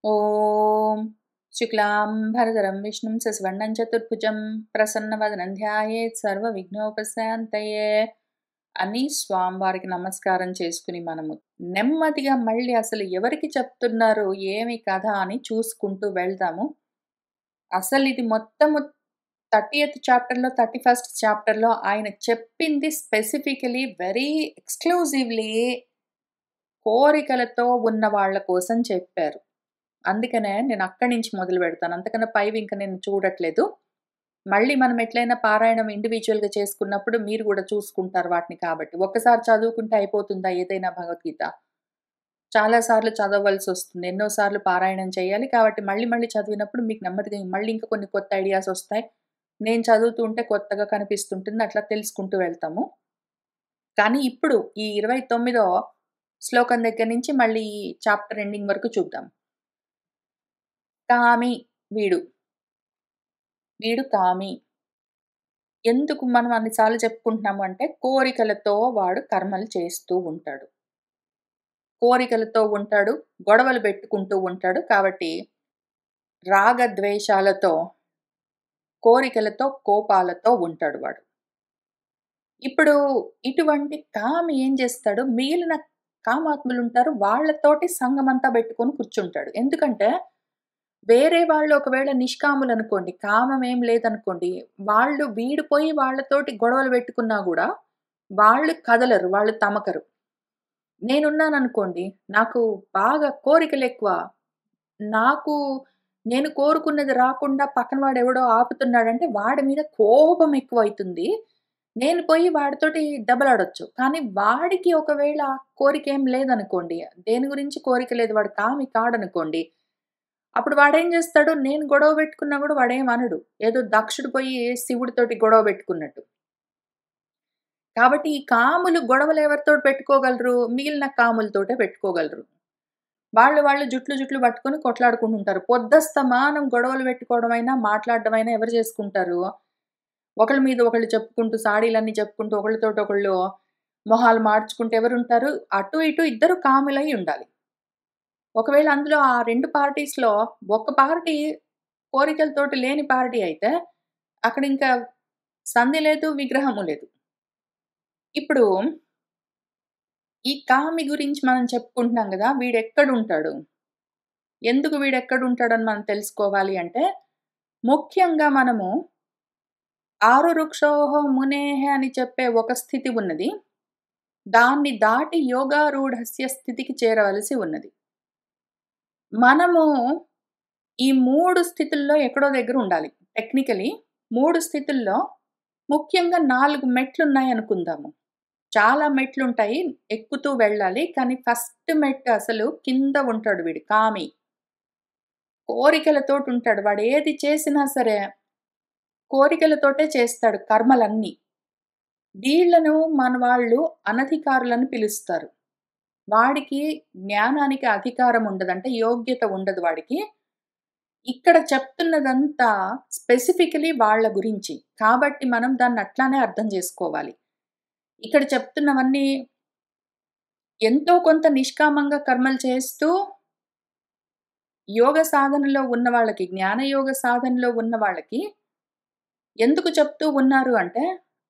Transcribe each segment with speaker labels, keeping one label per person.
Speaker 1: ఓం శుక్లాంబరధరం విష్ణుం శశివర్ణం చతుర్భుజం ప్రసన్నవదనం ధ్యాయేత్ సర్వవిఘ్నోపశాంతయే అని స్వామివారికి నమస్కారం చేసుకుని మనము నెమ్మదిగా మళ్ళీ అసలు ఎవరికి చెప్తున్నారు ఏమి కథ అని చూసుకుంటూ వెళ్దాము. అసలు ఇది మొత్తము 30th చాప్టర్‌లో 31st చాప్టర్‌లో ఆయన చెప్పింది స్పెసిఫికల్లీ వెరీ ఎక్స్‌క్లూజివ్‌లీ కోరికలతో ఉన్న వాళ్ళ కోసం చెప్పారు. అందుకనే నేను అక్కడి నుంచి మొదలుపెడతాను. అంతకన్నా పైవి ఇంక నేను చూడట్లేదు. మళ్ళీ మనం ఎట్లైనా పారాయణం ఇండివిడ్యువల్‌గా చేసుకున్నప్పుడు మీరు గూడా చూసుకుంటారు వాటిని కాబట్టి. ఒక్కసారి చదువుకుంటే అయిపోతుందా ఏదైనా భగవద్గీత? చాలా సార్లు చదవవలసొస్తుంది. ఎన్నో సార్లు పారాయణం చేయాలి. కాబట్టి మళ్ళీ మళ్ళీ చదివినప్పుడు మీకు నెమ్మదిగా మళ్ళీ ఇంకా కొన్ని కొత్త ఐడియాస్ ఒస్తాయి. నేను చదువుతూ ఉంటే కొత్తగా కనిపిస్తుంటుంది. అట్లా తెలుసుకుంటూ వెళ్తాము. కానీ ఇప్పుడు ఈ 29వ శ్లోకం దగ్గర నుంచి మళ్ళీ ఈ చాప్టర్ ఎండింగ్ వరకు చూద్దాం. కామి వీడు. వీడు కామి. ఎందుకు మనం అన్ని సార్లు చెప్పుకుంటున్నాము అంటే, కోరికలతో వాడు కర్మలు చేస్తూ ఉంటాడు. కోరికలతో ఉంటాడు, గొడవలు పెట్టుకుంటూ ఉంటాడు. కాబట్టి రాగద్వేషాలతో, కోరికలతో, కోపాలతో ఉంటాడు వాడు. ఇప్పుడు ఇటువంటి కామి ఏం చేస్తాడు, మిగిలిన కామాత్ములుంటారు. వాళ్ళతోటి సంగమంతా పెట్టుకొని కూర్చుంటాడు. ఎందుకంటే వేరే వాళ్ళు ఒకవేళ నిష్కాములనుకోండి, కామం ఏం లేదనుకోండి, వాళ్ళు వీడిపోయి వాళ్ళతోటి గొడవలు పెట్టుకున్నా గూడా, వాళ్ళు కదలరు, వాళ్ళు తమకరు. నేనున్నాననుకోండి, నాకు బాగా కోరికలెక్కువ. నాకు నేను కోరుకున్నది రాకుండా పక్కన వాడెవడో ఆపుతున్నాడంటే, వాడి మీద కోపం ఎక్కువైతుంది. నేను పోయి వాడితోటి దెబ్బలాడొచ్చు. కానీ వాడికి ఒకవేళ కోరికేం లేదనుకోండి, దేని గురించి కోరిక లేదు, వాడు కామి కాడనుకోండి, అప్పుడు వాడేం జేస్తాడు, నేను గొడవ పెట్టుకున్నా గూడా వాడేమనడు. ఏదో దక్షుడు పోయి శివుడితోటి గొడవ పెట్టుకున్నట్టు. కాబట్టి ఈ కాములు గొడవలు ఎవరితోటి పెట్టుకోగలరు? మిగిలిన కాములతోటే పెట్టుకోగలరు. వాళ్ళు జుట్లు పట్టుకొని కొట్లాడుకుంటుంటారు. పొద్దస్తమానం గొడవలు పెట్టుకోవడమైనా, మాట్లాడడమైనా ఎవరు చేసుకుంటారు? ఒకళ్ళ మీద ఒకళ్ళు చెప్పుకుంటూ, సాడీలన్నీ చెప్పుకుంటూ, ఒకళ్ళతోటి ఒకళ్ళు మొహాలు మార్చుకుంటూ ఎవరుంటారు? అటు ఇటు ఇద్దరు కాములై ఉండాలి. ఒకవేళ అందులో ఆ 2 పార్టీస్‌లో ఒక పార్టీ కోరికలతోటి లేని పార్టీ అయితే, అక్కడింకా సంధి లేదు, విగ్రహము లేదు. ఇప్పుడు ఈ కామి గురించి మనం చెప్పుకుంటున్నాం గదా! వీడెక్కడుంటాడు? ఎందుకు వీడెక్కడుంటాడని మనం తెలుసుకోవాలి అంటే, ముఖ్యంగా మనము ఆరురుక్షోః మునేః అని చెప్పే ఒక స్థితి ఉన్నది. దాన్ని దాటి యోగారూఢస్య స్థితికి చేరవలసి ఉన్నది. మనము ఈ 3 స్థితుల్లో ఎక్కడో దగ్గర ఉండాలి. టెక్నికల్లీ 3 స్థితుల్లో ముఖ్యంగా 4 మెట్లున్నాయనుకుందాము. చాలా మెట్లుంటాయి. ఎక్కుతూ వెళ్ళాలి. కానీ ఫస్ట్ మెట్టు అసలు కింద ఉంటాడు వీడు కామి. కోరికలతోటుంటాడు. వాడేది చేసినా సరే కోరికలతోటే చేస్తాడు కర్మలన్నీ. వీళ్ళను మన వాళ్ళు అనధికారులని పిలుస్తారు. వాడికి జ్ఞానానికి అధికారం ఉండదు. అంటే యోగ్యత ఉండదు వాడికి. ఇక్కడ చెప్తున్నదంతా స్పెసిఫికల్లీ వాళ్ళ గురించి. కాబట్టి మనం దాన్ని అట్లానే అర్థం చేసుకోవాలి. ఇక్కడ చెప్తున్నవన్నీ ఎంతో కొంత నిష్కామంగా కర్మలు చేస్తూ యోగ సాధనలో ఉన్న వాళ్ళకి, జ్ఞానయోగ సాధనలో ఉన్న వాళ్ళకి ఎందుకు చెప్తూ ఉన్నారు అంటే,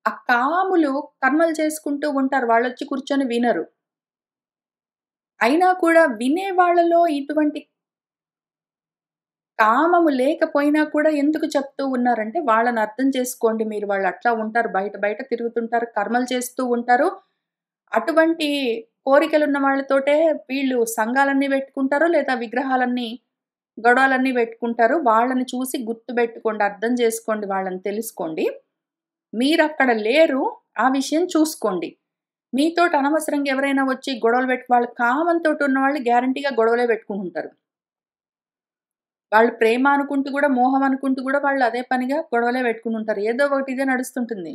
Speaker 1: ఆ కాములు కర్మలు చేసుకుంటూ ఉంటారు. వాళ్ళొచ్చి కూర్చొని వినరు. అయినా కూడా వినే వాళ్ళలో ఇటువంటి కామము లేకపోయినా కూడా ఎందుకు చెప్తూ ఉన్నారంటే, వాళ్ళని అర్థం చేసుకోండి మీరు. వాళ్ళు అట్లా ఉంటారు. బయట బయట తిరుగుతుంటారు. కర్మలు చేస్తూ ఉంటారు. అటువంటి కోరికలున్న వాళ్ళతోటే వీళ్ళు సంఘాలన్నీ పెట్టుకుంటారు. లేదా విగ్రహాలన్నీ, గొడవలన్నీ పెట్టుకుంటారు. వాళ్ళని చూసి గుర్తుబెట్టుకోండి. అర్థం చేసుకోండి. వాళ్ళని తెలుసుకోండి. మీరక్కడ లేరు. ఆ విషయం చూసుకోండి. మీతోటి అనవసరంగా ఎవరైనా వచ్చి గొడవలు పెట్టి వాళ్ళు కామంతోటి ఉన్నవాళ్ళు గ్యారంటీగా గొడవలే పెట్టుకుంటుంటారు. వాళ్ళు ప్రేమ అనుకుంటూ గూడా, మోహం అనుకుంటూ గూడా వాళ్ళు అదే పనిగా గొడవలే పెట్టుకునుంటారు. ఏదో ఒకటి ఇదే నడుస్తుంటుంది.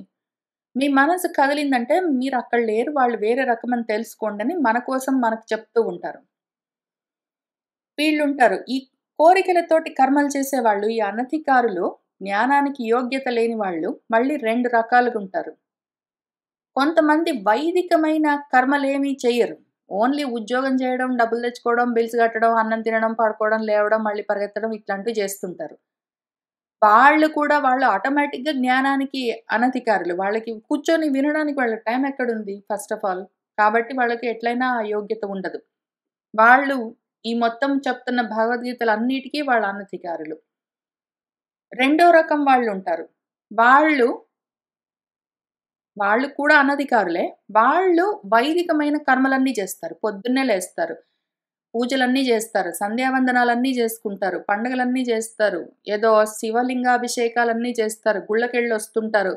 Speaker 1: మీ మనసు కదిలిందంటే మీరక్కడ లేరు. వాళ్ళు వేరే రకమని తెలుసుకోండని మన కోసం మనకు చెప్తూ ఉంటారు. వీళ్ళుంటారు. ఈ కోరికలతోటి కర్మలు చేసేవాళ్ళు, ఈ అనధికారులు, జ్ఞానానికి యోగ్యత లేని వాళ్ళు మళ్ళీ 2 రకాలుగుంటారు. కొంతమంది వైదికమైన కర్మలేమీ చెయ్యరు. ఓన్లీ ఉద్యోగం చేయడం, డబ్బులు తెచ్చుకోవడం, బిల్స్ కట్టడం, అన్నం తినడం, పడుకోవడం, లేవడం, మళ్ళీ పరిగెత్తడం ఇట్లాంటివి చేస్తుంటారు. వాళ్ళు ఆటోమేటిక్‌గా జ్ఞానానికి అనధికారులు. వాళ్ళకి కూర్చొని వినడానికి వాళ్ళకి టైం ఎక్కడుంది ఫస్ట్ ఆఫ్ ఆల్. కాబట్టి వాళ్ళకి ఎట్లైనా ఆ యోగ్యత ఉండదు. వాళ్ళు ఈ మొత్తం చెప్తున్న భగవద్గీతలన్నిటికి వాళ్ళు అనధికారులు. రెండో రకం వాళ్ళుంటారు. వాళ్ళు, వాళ్ళు కూడా అనధికారులే. వాళ్ళు వైదికమైన కర్మలన్నీ చేస్తారు. పొద్దున్నే లేస్తారు. పూజలన్నీ జేస్తారు. సంధ్యావందనాలన్నీ జేసుకుంటారు. పండుగలన్నీ జేస్తారు. ఏదో శివలింగాభిషేకాలన్నీ చేస్తారు. గుళ్ళకెళ్ళొస్తుంటారు.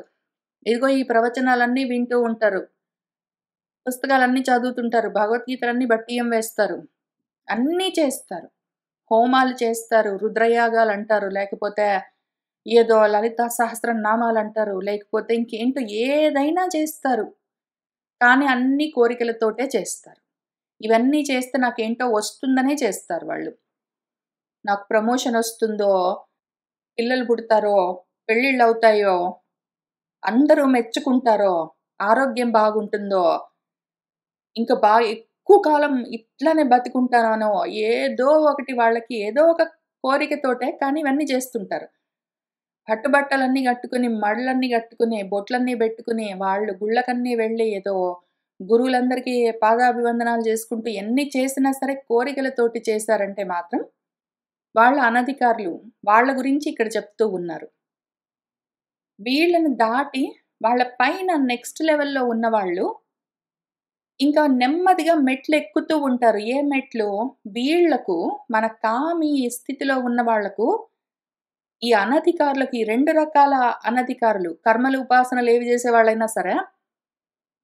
Speaker 1: ఇదిగో ఈ ప్రవచనాలన్నీ వింటూ ఉంటారు. పుస్తకాలన్నీ చదువుతుంటారు. భగవద్గీతలన్నీ బట్టియం వేస్తారు. అన్నీ చేస్తారు. హోమాలు చేస్తారు. రుద్రయాగాలంటారు. లేకపోతే ఏదో లలితా సహస్రనామాలంటారు. లేకపోతే ఇంకేంటో ఏదైనా చేస్తారు. కానీ అన్నీ కోరికలతోటే చేస్తారు. ఇవన్నీ చేస్తే నాకేంటో వస్తుందనే చేస్తారు వాళ్ళు. నాకు ప్రమోషనొస్తుందో, పిల్లలు పుడతారో, పెళ్ళిళ్ళవుతాయో, అందరూ మెచ్చుకుంటారో, ఆరోగ్యం బాగుంటుందో, ఇంకా ఎక్కువ కాలం ఇట్లనే బతికుంటాననో, ఏదో ఒకటి వాళ్ళకి ఏదో ఒక కోరికతోటే కానీ ఇవన్నీ చేస్తుంటారు. పట్టుబట్టలన్నీ గట్టుకుని, మడులన్నీ గట్టుకుని, బొట్లన్నీ బెట్టుకుని, వాళ్ళు గుళ్ళకన్నీ వెళ్ళి ఏదో గురువులందరికీ పాదాభివందనాలు చేసుకుంటూ ఎన్ని చేసినా సరే కోరికలతోటి చేశారంటే మాత్రం వాళ్ళు అనధికారులు. వాళ్ళ గురించి ఇక్కడ చెప్తూ ఉన్నారు. వీళ్ళని దాటి వాళ్ళ పైన నెక్స్ట్ లెవెల్‌లో ఉన్నవాళ్ళు ఇంకా నెమ్మదిగా మెట్లెక్కుతూ ఉంటారు. ఏ మెట్లు? వీళ్ళకు మన కామి స్థితిలో ఉన్న వాళ్ళకు ఈ అనధికారులకి 2 రకాల అనధికారులు. కర్మలు, ఉపాసనలు ఏవి చేసేవాళ్ళైనా సరే,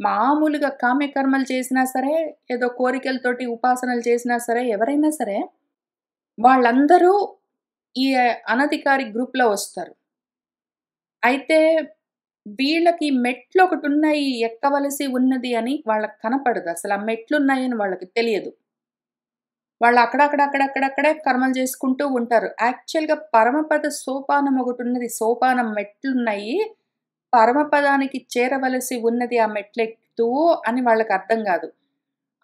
Speaker 1: మామూలుగా కామ్య కర్మలు చేసినా సరే, ఏదో కోరికలతోటి ఉపాసనలు చేసినా సరే, ఎవరైనా సరే వాళ్ళందరూ ఈ అనధికారి గ్రూప్‌లో వస్తారు. అయితే వీళ్ళకి మెట్లొకటున్నాయి ఎక్కవలసి ఉన్నది అని వాళ్ళకి కనపడదు. అసలు ఆ మెట్లున్నాయని వాళ్ళకి తెలియదు. వాళ్ళు అక్కడక్కడే కర్మలు చేసుకుంటూ ఉంటారు. యాక్చువల్‌గా పరమపద సోపానం ఒకటున్నది. సోపానం మెట్లున్నాయి. పరమపదానికి చేరవలసి ఉన్నది ఆ మెట్లెక్కుతూ అని వాళ్ళకర్థం గాదు.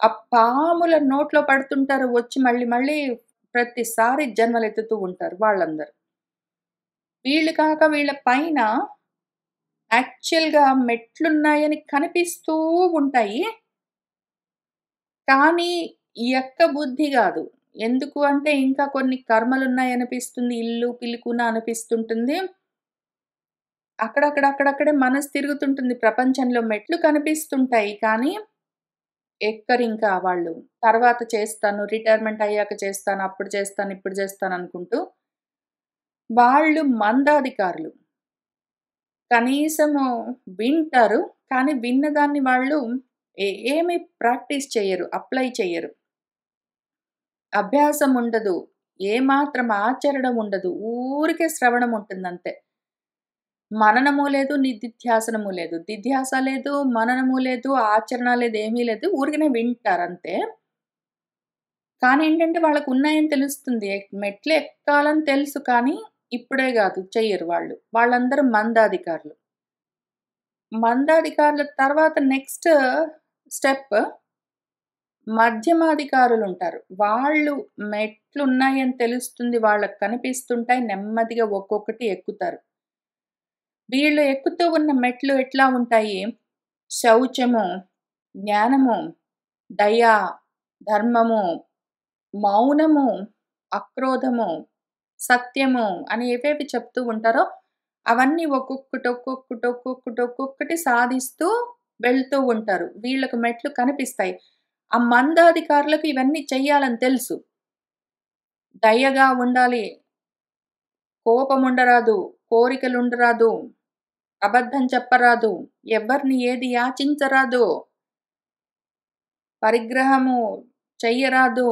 Speaker 1: ఆ పాముల నోట్లో పడుతుంటారు వచ్చి మళ్ళీ మళ్ళీ ప్రతిసారి జన్మలెత్తుతూ ఉంటారు వాళ్ళందరూ. వీళ్ళు కాక వీళ్ళ పైన యాక్చువల్‌గా మెట్లున్నాయని కనిపిస్తూ ఉంటాయి. కానీ ఎక్కబుద్ధి గాదు. ఎందుకు అంటే ఇంకా కొన్ని కర్మలున్నాయనిపిస్తుంది. ఇల్లు, పిలుకున అనిపిస్తుంటుంది. అక్కడక్కడే మనసు తిరుగుతుంటుంది ప్రపంచంలో. మెట్లు కనిపిస్తుంటాయి. కానీ ఎక్కరింకా వాళ్ళు. తర్వాత చేస్తాను, రిటైర్మెంట్ అయ్యాక చేస్తాను, అప్పుడు చేస్తాను, ఇప్పుడు చేస్తాననుకుంటూ వాళ్ళు మందాధికారులు. కనీసము వింటారు. కానీ విన్నదాన్ని వాళ్ళు ఏమి ప్రాక్టీస్ చెయ్యరు. అప్లై చెయ్యరు. అభ్యాసం ఉండదు. ఏమాత్రం ఆచరణ ఉండదు. ఊరికే శ్రవణం ఉంటుందంతే. మననము లేదు, నిదిధ్యాసనము లేదు. దిధ్యాస లేదు, మననము లేదు, ఆచరణ లేదు, ఏమీ లేదు. ఊరికనే వింటారంతే. కానీ ఏంటంటే వాళ్ళకున్నాయని తెలుస్తుంది. మెట్లు ఎక్కాలని తెలుసు కానీ ఇప్పుడే గాదు చెయ్యరు వాళ్ళు. వాళ్ళందరూ మందాధికారులు. మందాధికారుల తర్వాత నెక్స్ట్ స్టెప్ మధ్యమాధికారులుంటారు. వాళ్ళు మెట్లున్నాయని తెలుస్తుంది. వాళ్ళకి కనిపిస్తుంటాయి. నెమ్మదిగా ఒక్కొక్కటి ఎక్కుతారు. వీళ్ళు ఎక్కుతూ ఉన్న మెట్లు ఎట్లా ఉంటాయి? శౌచము, జ్ఞానము, దయ, ధర్మము, మౌనము, అక్రోధము, సత్యము అని ఏవేవి చెప్తూ ఉంటారో అవన్నీ ఒక్కొక్కటి సాధిస్తూ వెళ్తూ ఉంటారు. వీళ్ళకి మెట్లు కనిపిస్తాయి. ఆ మందాధికారులకు ఇవన్నీ చెయ్యాలని తెలుసు. దయగా ఉండాలి, కోపముండరాదు, కోరికలుండరాదు, అబద్ధం చెప్పరాదు, ఎవ్వరిని ఏది యాచించరాదు, పరిగ్రహము చెయ్యరాదు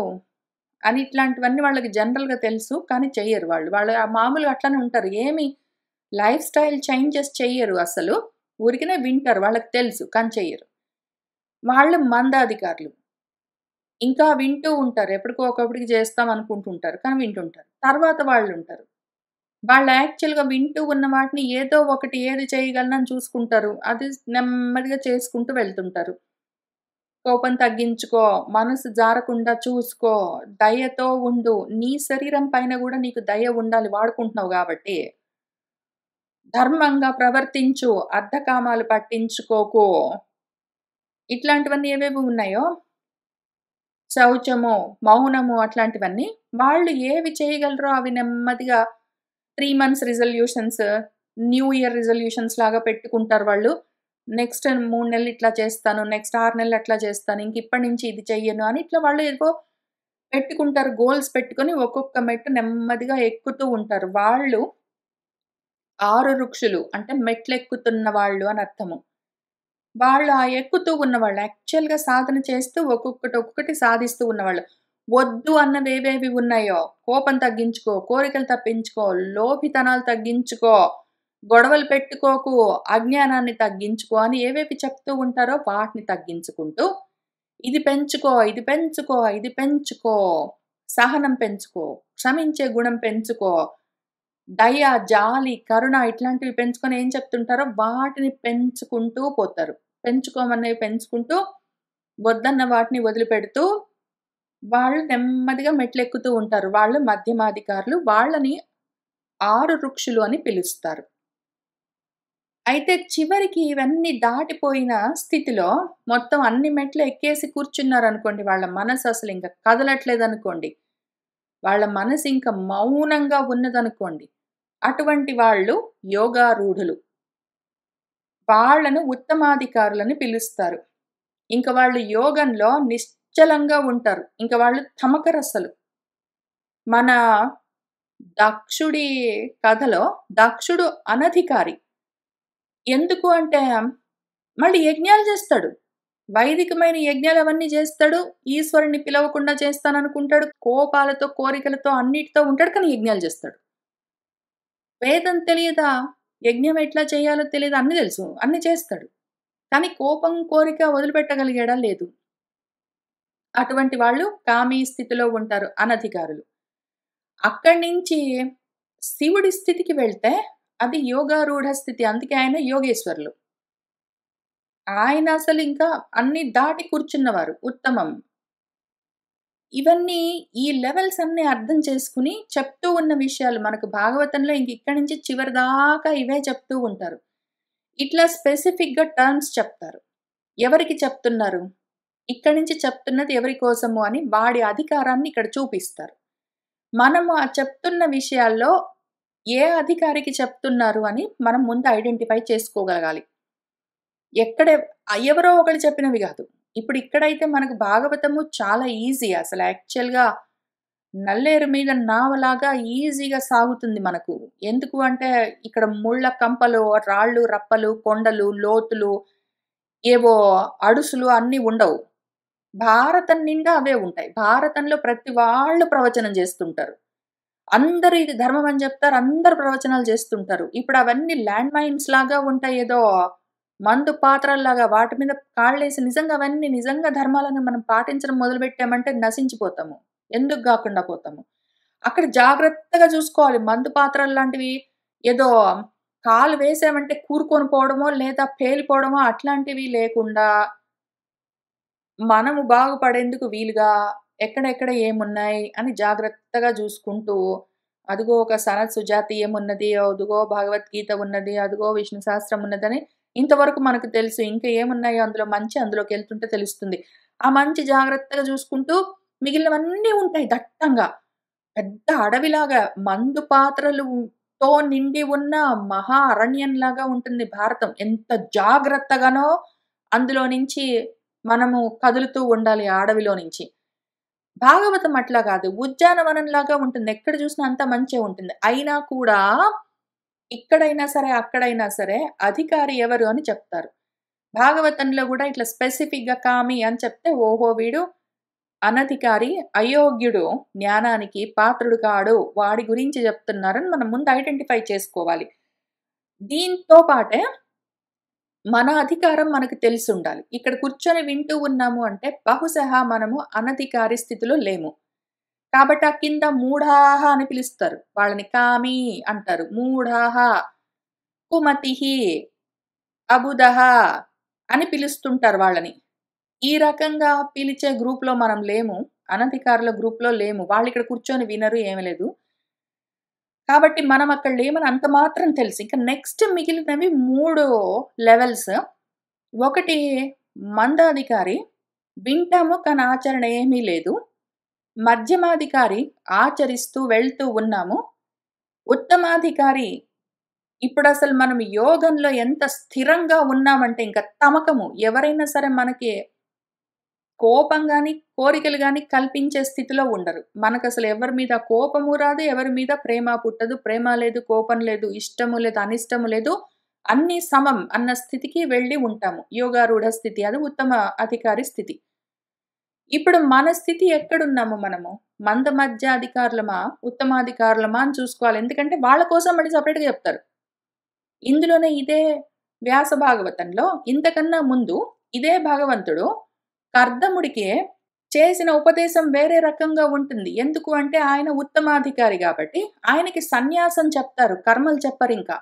Speaker 1: అని ఇట్లాంటివన్నీ వాళ్ళకి జనరల్‌గా తెలుసు. కానీ చెయ్యరు వాళ్ళు. వాళ్ళు మామూలుగా అట్లనే ఉంటారు. ఏమి లైఫ్ స్టైల్ చేంజెస్ చెయ్యరు అసలు. ఊరికనే వింటారు. వాళ్ళకి తెలుసు. కానీ చెయ్యరు. వాళ్ళు మందాధికారులు. ఇంకా వింటూ ఉంటారు. ఎప్పటికో ఒకప్పటికి చేస్తాం అనుకుంటుంటారు. కానీ వింటుంటారు. తర్వాత వాళ్ళుంటారు. వాళ్ళు యాక్చువల్‌గా వింటూ ఉన్న వాటిని ఏదో ఒకటి ఏది చేయగలనని చూసుకుంటారు. అది నెమ్మదిగా చేసుకుంటూ వెళ్తుంటారు. కోపం తగ్గించుకో, మనసు జారకుండా చూసుకో, దయతో ఉండు. నీ శరీరం పైన గూడా నీకు దయ ఉండాలి వాడుకుంటున్నావు గాబట్టి. ధర్మంగా ప్రవర్తించు, అర్ధకామాలు పట్టించుకోకు. ఇట్లాంటివన్నీ ఏవేవి ఉన్నాయో, శౌచము, మౌనము అట్లాంటివన్నీ వాళ్ళు ఏవి చేయగలరో అవి నెమ్మదిగా 3 months resolutions, new year resolutions లాగా పెట్టుకుంటారు వాళ్ళు. నెక్స్ట్ 3 నెలలు ఇట్లా చేస్తాను, నెక్స్ట్ 6 నెలలు అట్లా చేస్తాను, ఇప్పటి నుంచి ఇది చెయ్యను అని ఇట్లా వాళ్ళు ఏవో పెట్టుకుంటారు. గోల్స్ పెట్టుకొని ఒక్కొక్క మెట్టు నెమ్మదిగా ఎక్కుతూ ఉంటారు. వాళ్ళు ఆరుఋక్షులు అంటే మెట్లెక్కుతున్న వాళ్ళు అని అర్థము. వాళ్ళు ఆ ఎక్కుతూ ఉన్నవాళ్ళు. యాక్చువల్‌గా సాధన చేస్తూ ఒక్కొక్కటి సాధిస్తూ ఉన్నవాళ్ళు. వద్దు అన్నవేవేవి ఉన్నాయో, కోపం తగ్గించుకో, కోరికలు తప్పించుకో, లోభితనాలు తగ్గించుకో, గొడవలు పెట్టుకోకు, అజ్ఞానాన్ని తగ్గించుకో అని ఏవేవి చెప్తూ ఉంటారో వాటిని తగ్గించుకుంటూ, ఇది పెంచుకో, ఇది పెంచుకో, ఇది పెంచుకో, సహనం పెంచుకో, క్షమించే గుణం పెంచుకో, దయ, జాలి, కరుణ ఇట్లాంటివి పెంచుకొని ఏం చెప్తుంటారో వాటిని పెంచుకుంటూ పోతారు. పెంచుకోమన్నవి పెంచుకుంటూ, వద్దన్న వాటిని వదిలిపెడుతూ, వాళ్ళు నెమ్మదిగా మెట్లెక్కుతూ ఉంటారు. వాళ్ళు మధ్యమాధికారులు. వాళ్ళని ఆరుఋక్షులు అని పిలుస్తారు. అయితే చివరికి ఇవన్నీ దాటిపోయిన స్థితిలో మొత్తం అన్ని మెట్లు ఎక్కేసి కూర్చున్నారనుకోండి, వాళ్ళ మనసు అసలింక కదలట్లేదనుకోండి, వాళ్ళ మనసు ఇంక మౌనంగా ఉన్నదనుకోండి, అటువంటి వాళ్ళు యోగారూఢులు. వాళ్ళను ఉత్తమాధికారులని పిలుస్తారు. ఇంక వాళ్ళు యోగంలో నిశ్చలంగా ఉంటారు. ఇంక వాళ్ళు తమకరసలు. మన దక్షుడి కథలో దక్షుడు అనధికారి. ఎందుకు అంటే మళ్ళీ యజ్ఞాలు చేస్తాడు. వైదికమైన యజ్ఞాలు అవన్నీ చేస్తాడు. ఈశ్వరుడిని పిలవకుండా చేస్తాననుకుంటాడు. కోపాలతో, కోరికలతో అన్నిటితో ఉంటాడు. కానీ యజ్ఞాలు చేస్తాడు. వేదం తెలియదా? యజ్ఞం ఎట్లా చేయాలో తెలీదా? అన్నీ తెలుసు. అన్నీ చేస్తాడు. కానీ కోపం, కోరిక వదిలిపెట్టగలిగాడా? లేదు. అటువంటి వాళ్ళు కామీ స్థితిలో ఉంటారు అనధికారులు. అక్కడి నుంచి శివుడి స్థితికి వెళ్తే అది యోగారూఢ స్థితి. అందుకే ఆయన యోగేశ్వరులు. ఆయన అసలు ఇంకా అన్నీ దాటి కూర్చున్నవారు. ఉత్తమం. ఇవన్నీ ఈ లెవెల్స్ అన్నీ అర్థం చేసుకొని చెప్తూ ఉన్న విషయాలు మనకు భాగవతంలో ఇక్కడి నుంచి చివరి దాకా ఇవే చెప్తూ ఉంటారు. ఇట్లా స్పెసిఫిక్‌గా టర్మ్స్ చెప్తారు. ఎవరికి చెప్తున్నారు? ఇక్కడి నుంచి చెప్తున్నది ఎవరి కోసము అని వాడి అధికారాన్ని ఇక్కడ చూపిస్తారు. మనము ఆ చెప్తున్న విషయాల్లో ఏ అధికారికి చెప్తున్నారు అని మనం ముందు ఐడెంటిఫై చేసుకోగలగాలి. ఎవరో ఒకళ్ళు చెప్పినవి గాదు. ఇప్పుడు ఇక్కడైతే మనకు భాగవతము చాలా ఈజీ అసలు యాక్చువల్‌గా నల్లేరు మీద నావలాగా ఈజీగా సాగుతుంది మనకు. ఎందుకు అంటే ఇక్కడ ముళ్ళ కంపలు, రాళ్ళు, రప్పలు, కొండలు, లోతులు, ఏవో అడుసులు అన్నీ ఉండవు. భారతం నిండా అవే ఉంటాయి. భారతంలో ప్రతి వాళ్ళు ప్రవచనం చేస్తుంటారు. అందరూ ఇది ధర్మం అని చెప్తారు. అందరూ ప్రవచనాలు చేస్తుంటారు. ఇప్పుడు అవన్నీ ల్యాండ్ మైన్స్ లాగా ఉంటాయి. ఏదో మందు పాత్రల్లాగా వాటి మీద కాళ్ళేసి నిజంగా అవన్నీ నిజంగా ధర్మాలను మనం పాటించడం మొదలుపెట్టామంటే నశించిపోతాము. ఎందుకు గాకుండా పోతాము. అక్కడ జాగ్రత్తగా చూసుకోవాలి. మందు పాత్రల్లాంటివి ఏదో కాలు వేసామంటే కూరుకొని పోవడమో, లేదా పేలిపోవడమో అట్లాంటివి లేకుండా మనము బాగుపడేందుకు వీలుగా ఎక్కడెక్కడ ఏమున్నాయి అని జాగ్రత్తగా జూసుకుంటూ, అదుగో ఒక సనత్ సుజాతీయం ఉన్నది, అదుగో భగవద్గీత ఉన్నది, అదుగో విష్ణు సహస్రం ఉన్నదని ఇంతవరకు మనకు తెలుసు. ఇంకా ఏమున్నాయో అందులో మంచి అందులోకెళ్తుంటే తెలుస్తుంది. ఆ మంచి జాగ్రత్తగా జూసుకుంటూ మిగిలినవన్నీ ఉంటాయి దట్టంగా. పెద్ద అడవిలాగా మందు పాత్రలుతో నిండి ఉన్న మహా అరణ్యంలాగా ఉంటుంది భారతం. ఎంత జాగ్రత్తగానో అందులో నుంచి మనము కదులుతూ ఉండాలి ఆ అడవిలో నుంచి. భాగవతం అట్లా గాదు. ఉద్యానవనంలాగా ఉంటుంది. ఎక్కడ చూసినా అంతా మంచే ఉంటుంది. అయినా కూడా ఇక్కడైనా సరే, అక్కడైనా సరే అధికారి ఎవరు అని చెప్తారు. భాగవతంలో గూడా ఇట్లా స్పెసిఫిక్‌గా కామి అని చెప్తే ఓహో! వీడు అనధికారి, అయోగ్యుడు, జ్ఞానానికి పాత్రుడు కాడు. వాడి గురించి చెప్తున్నారని మనం ముందు ఐడెంటిఫై చేసుకోవాలి. దీంతో పాటే మన అధికారం మనకు తెలిసుండాలి. ఇక్కడ కూర్చొని వింటూ ఉన్నాము అంటే బహుశః మనము అనధికారి స్థితిలో లేము. కాబట్టి ఆ కింద మూఢాః అని పిలుస్తారు. వాళ్ళని కామి అంటారు. మూఢాః, కుమతిః, అబుధః అని పిలుస్తుంటారు వాళ్ళని. ఈ రకంగా పిలిచే గ్రూప్‌లో మనం లేము. అనధికారుల గ్రూప్‌లో లేము. వాళ్ళిక్కడ కూర్చొని వినరు ఏమి లేదు. కాబట్టి మనం అక్కడ లేమని అంత మాత్రం తెలుసు. ఇంక నెక్స్ట్ మిగిలినవి 3 లెవెల్స్. ఒకటి మందాధికారి. వింటాము కానీ ఆచరణ ఏమీ లేదు. మధ్యమాధికారి ఆచరిస్తూ వెళ్తూ ఉన్నాము. ఉత్తమాధికారి ఇప్పుడసలు మనం యోగంలో ఎంత స్థిరంగా ఉన్నామంటే ఇంక తమకము. ఎవరైనా సరే మనకి కోపం గాని, కోరికలు గాని కల్పించే స్థితిలో ఉండరు. మనకసలు ఎవరి మీద కోపము రాదు, ఎవరి మీద ప్రేమ పుట్టదు. ప్రేమ లేదు, కోపం లేదు, ఇష్టము లేదు, అనిష్టము లేదు. అన్నీ సమం అన్న స్థితికి వెళ్ళి ఉంటాము. యోగారూఢ స్థితి. అది ఉత్తమ అధికారి స్థితి. ఇప్పుడు మన స్థితి ఎక్కడున్నాము మనము? మంద మధ్య అధికారులమా? ఉత్తమాధికారులమా అని చూసుకోవాలి. ఎందుకంటే వాళ్ళ కోసం మళ్ళీ సెపరేట్‌గా చెప్తారు. ఇందులోనే ఇదే వ్యాస భాగవతంలో ఇంతకన్నా ముందు ఇదే భగవంతుడు కర్దముడికి చేసిన ఉపదేశం వేరే రకంగా ఉంటుంది. ఎందుకు అంటే ఆయన ఉత్తమాధికారి గాబట్టి, ఆయనకి సన్యాసం చెప్తారు. కర్మలు చెప్పరింకా.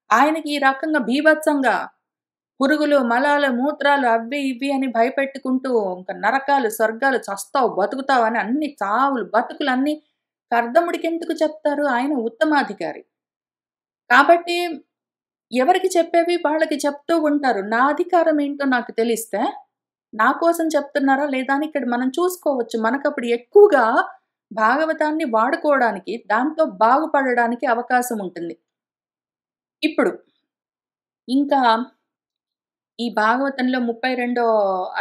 Speaker 1: ఆయనకి ఈ రకంగా బీభత్సంగా పురుగులు, మలాలు, మూత్రాలు అవ్వి, ఇవ్వి అని భయపెట్టుకుంటూ ఇంక నరకాలు, స్వర్గాలు చస్తావు, బతుకుతావు అని అన్ని చావులు, బతుకులన్నీ కర్దముడికెందుకు చెప్తారు? ఆయన ఉత్తమాధికారి. కాబట్టి ఎవరికి చెప్పేవి వాళ్ళకి చెప్తూ ఉంటారు. నా అధికారం ఏంటో నాకు తెలిస్తే, నా కోసం చెప్తున్నారా లేదా అని ఇక్కడ మనం చూసుకోవచ్చు. మనకప్పుడు ఎక్కువగా భాగవతాన్ని వాడుకోవడానికి, దాంతో బాగుపడడానికి అవకాశం ఉంటుంది. ఇప్పుడు ఇంకా ఈ భాగవతంలో 32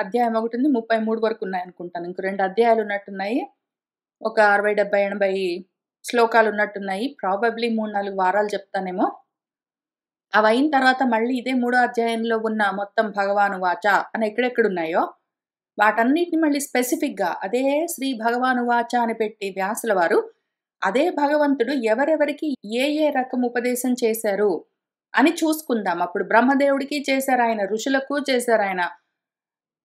Speaker 1: అధ్యాయం ఒకటుంది. 33 వరకు ఉన్నాయనుకుంటాను. ఇంకో 2 అధ్యాయాలు ఉన్నట్టున్నాయి. ఒక 60, 70, 80 శ్లోకాలున్నట్టున్నాయి. ప్రాబబ్లీ 3, 4 వారాలు చెప్తానేమో. అవయిన తర్వాత మళ్ళీ ఇదే మూడో అధ్యాయంలో ఉన్న మొత్తం భగవాను వాచ అని ఎక్కడెక్కడున్నాయో, వాటన్నిటిని మళ్ళీ స్పెసిఫిక్‌గా అదే శ్రీ భగవాను వాచ అని పెట్టి వ్యాసుల వారు, అదే భగవంతుడు ఎవరెవరికి ఏ ఏ రకం ఉపదేశం చేశారు అని చూసుకుందాం. అప్పుడు బ్రహ్మదేవుడికి చేశారాయన, ఋషులకు చేశారాయన,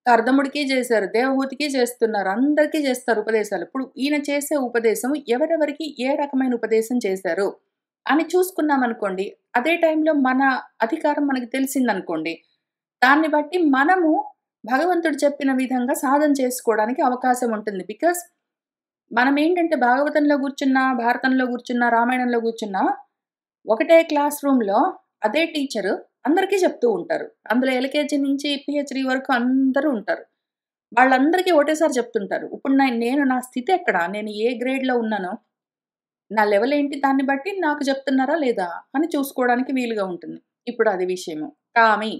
Speaker 1: కర్దముడికి చేశారు, దేవహూతికి చేస్తున్నారు. అందరికీ చేస్తారు ఉపదేశాలు. ఇప్పుడు ఈయన చేసే ఉపదేశం ఎవరెవరికి ఏ రకమైన ఉపదేశం చేశారు అని చూసుకున్నామనుకోండి. అదే టైంలో మన అధికారం మనకు తెలిసిందనుకోండి. దాన్ని బట్టి మనము భగవంతుడు చెప్పిన విధంగా సాధన చేసుకోవడానికి అవకాశం ఉంటుంది. బికాజ్ మనమేంటంటే భాగవతంలో కూర్చున్నా, భారతంలో కూర్చున్నా, రామాయణంలో కూర్చున్నా ఒకటే క్లాస్ రూమ్‌లో అదే టీచరు అందరికీ చెప్తూ ఉంటారు. అందులో ఎల్‌కేజీ నుంచి పీహెచ్‌డీ వరకు అందరూ ఉంటారు. వాళ్ళందరికీ ఒకటేసారి చెప్తుంటారు. ఇప్పుడు నేను నా స్థితి ఎక్కడ? నేను ఏ గ్రేడ్‌లో ఉన్నానో, నా లెవెల్ ఏంటి దాన్ని బట్టి నాకు చెప్తున్నారా లేదా అని చూసుకోవడానికి వీలుగా ఉంటుంది. ఇప్పుడు అది విషయము. కామి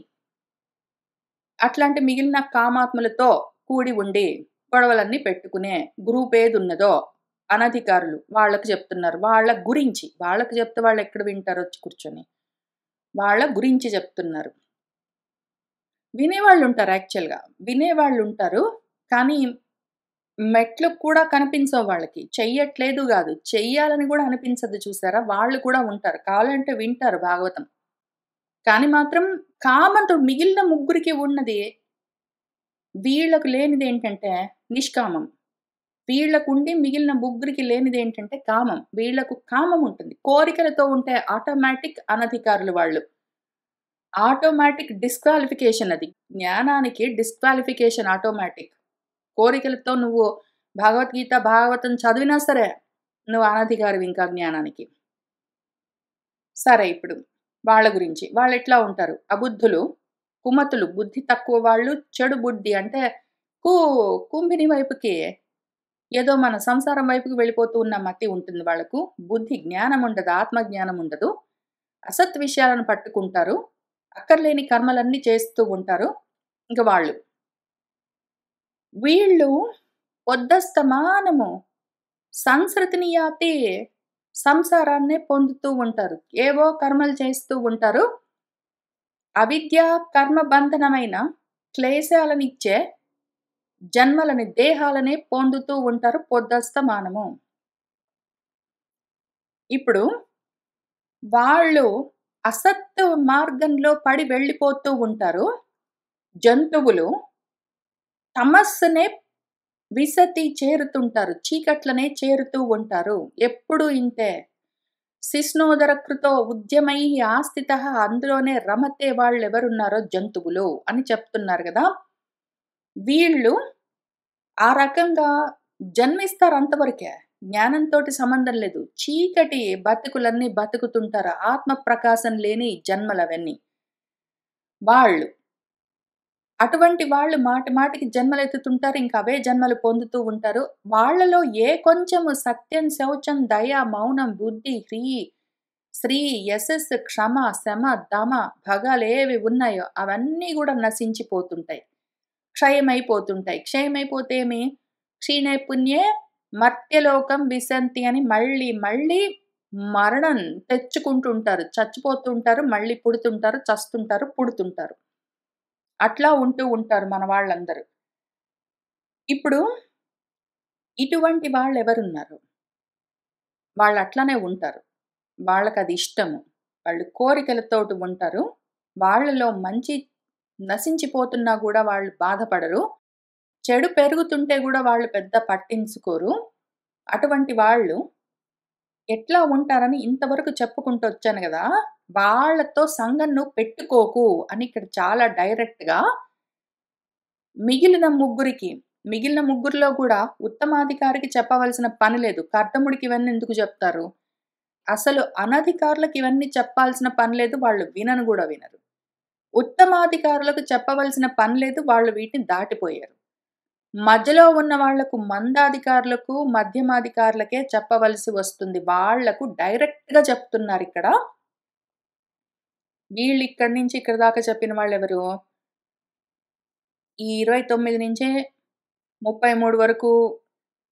Speaker 1: అట్లాంటి మిగిలిన కామాత్ములతో కూడి ఉండి గొడవలన్నీ పెట్టుకునే గ్రూప్ ఏదున్నదో అనధికారులు వాళ్ళకి చెప్తున్నారు. వాళ్ళ గురించి. వాళ్ళకి చెప్తే వాళ్ళెక్కడ వింటారొచ్చి కూర్చొని. వాళ్ళ గురించి చెప్తున్నారు. వినేవాళ్ళుంటారు యాక్చువల్‌గా. వినేవాళ్ళుంటారు. కానీ మెట్లు కూడా కనిపించవు వాళ్ళకి. చెయ్యట్లేదు గాదు. చెయ్యాలని గూడా అనిపించదు చూసారా? వాళ్ళు కూడా ఉంటారు. కావాలంటే వింటారు భాగవతం. కానీ మాత్రం కామంతుడు మిగిలిన ముగ్గురికి ఉన్నది వీళ్ళకు లేనిదేంటంటే నిష్కామం. వీళ్ళకుండి మిగిలిన ముగ్గురికి లేనిదేంటంటే కామం. వీళ్ళకు కామం ఉంటుంది. కోరికలతో ఉంటే ఆటోమేటిక్ అనధికారులు వాళ్ళు. ఆటోమేటిక్ డిస్‌క్వాలిఫికేషన్ అది. జ్ఞానానికి డిస్‌క్వాలిఫికేషన్ ఆటోమేటిక్. కోరికలతో నువ్వు భగవద్గీత, భాగవతం చదివినా సరే నువ్వు అనధికారివి ఇంకా జ్ఞానానికి. సరే ఇప్పుడు వాళ్ళ గురించి. వాళ్ళెట్లా ఉంటారు? అబుద్ధులు, కుమతులు, బుద్ధి తక్కువ వాళ్ళు, చెడు బుద్ధి అంటే కు కుంభిని వైపుకి ఏదో మన సంసారం వైపుకి వెళ్ళిపోతూ ఉన్న మతి ఉంటుంది వాళ్ళకు. బుద్ధి జ్ఞానం ఉండదు. ఆత్మ జ్ఞానం ఉండదు. అసత్ విషయాలను పట్టుకుంటారు. అక్కర్లేని కర్మలన్నీ చేస్తూ ఉంటారు. ఇంక వాళ్ళు. వీళ్ళు పొద్దస్తమానము సంస్కృతిని యాతి సంసారాన్నే పొందుతూ ఉంటారు. ఏవో కర్మలు చేస్తూ ఉంటారు. అవిద్య కర్మ బంధనమైన క్లేశాలనిచ్చే జన్మలని, దేహాలనే పొందుతూ ఉంటారు పొద్దస్తమానము. ఇప్పుడు వాళ్ళు అసత్ మార్గంలో పడి వెళ్ళిపోతూ ఉంటారు. జంతువులు తమస్సునే విసతి చేరుతుంటారు. చీకట్లనే చేరుతూ ఉంటారు. ఎప్పుడూ ఇంతే. శిష్ణోదర కృతో ఉద్యమై ఆస్థితః అందులోనే రమతే వాళ్ళెవరున్నారో జంతువులు అని చెప్తున్నారు గదా! వీళ్ళు ఆ రకంగా జన్మిస్తారు అంతవరకే. జ్ఞానంతోటి సంబంధం లేదు. చీకటి బతుకులన్నీ బతుకుతుంటారు. ఆత్మ ప్రకాశం లేని జన్మలవన్నీ. వాళ్ళు. అటువంటి వాళ్ళు మాటి మాటికి జన్మలెత్తుతుంటారు. ఇంక అవే జన్మలు పొందుతూ ఉంటారు. వాళ్ళలో ఏ కొంచెము సత్యం, శౌచం, దయ, మౌనం, బుద్ధి, శ్రీ, యశస్సు, క్షమ, శమ, దమ, భగాలేవి ఉన్నాయో అవన్నీ గూడా నశించిపోతుంటాయి. క్షయమైపోతుంటాయి. క్షయమైపోతే ఏమి? క్షీణే పుణ్యే మర్త్యలోకం విశంతి అని మళ్ళీ మళ్ళీ మరణం తెచ్చుకుంటుంటారు. చచ్చిపోతుంటారు, మళ్ళీ పుడుతుంటారు, చస్తుంటారు, పుడుతుంటారు. అట్లా ఉంటూ ఉంటారు మన వాళ్ళందరూ. ఇప్పుడు ఇటువంటి వాళ్ళెవరున్నారు? వాళ్ళట్లనే ఉంటారు. వాళ్ళకది ఇష్టము. వాళ్ళు కోరికలతోటి ఉంటారు. వాళ్ళలో మంచి నశించిపోతున్నా గూడా వాళ్ళు బాధపడరు. చెడు పెరుగుతుంటే గూడా వాళ్ళు పెద్ద పట్టించుకోరు. అటువంటి వాళ్ళు ఎట్లా ఉంటారని ఇంతవరకు చెప్పుకుంటొచ్చాను గదా! వాళ్ళతో సంగం నువ్వు పెట్టుకోకు అని ఇక్కడ చాలా డైరెక్ట్‌గా మిగిలిన ముగ్గురిలో గూడా ఉత్తమాధికారికి చెప్పవలసిన పని లేదు. కర్దముడికి ఇవన్నీ ఎందుకు జెప్తారు? అసలు అనధికారులకు ఇవన్నీ చెప్పాల్సిన పని లేదు. వాళ్ళు వినను గూడా వినరు. ఉత్తమాధికారులకు చెప్పవలసిన పని లేదు. వాళ్ళు వీటిని దాటిపోయారు. మధ్యలో ఉన్న వాళ్లకు మందాధికారులకు, మధ్యమాధికారులకే చెప్పవలసి వస్తుంది. వాళ్లకు డైరెక్ట్‌గా చెప్తున్నారిక్కడ. వీళ్ళిక్కడి నుంచి ఇక్కడి దాకా చెప్పిన వాళ్ళెవరు? ఈ 29 నుంచే 33 వరకు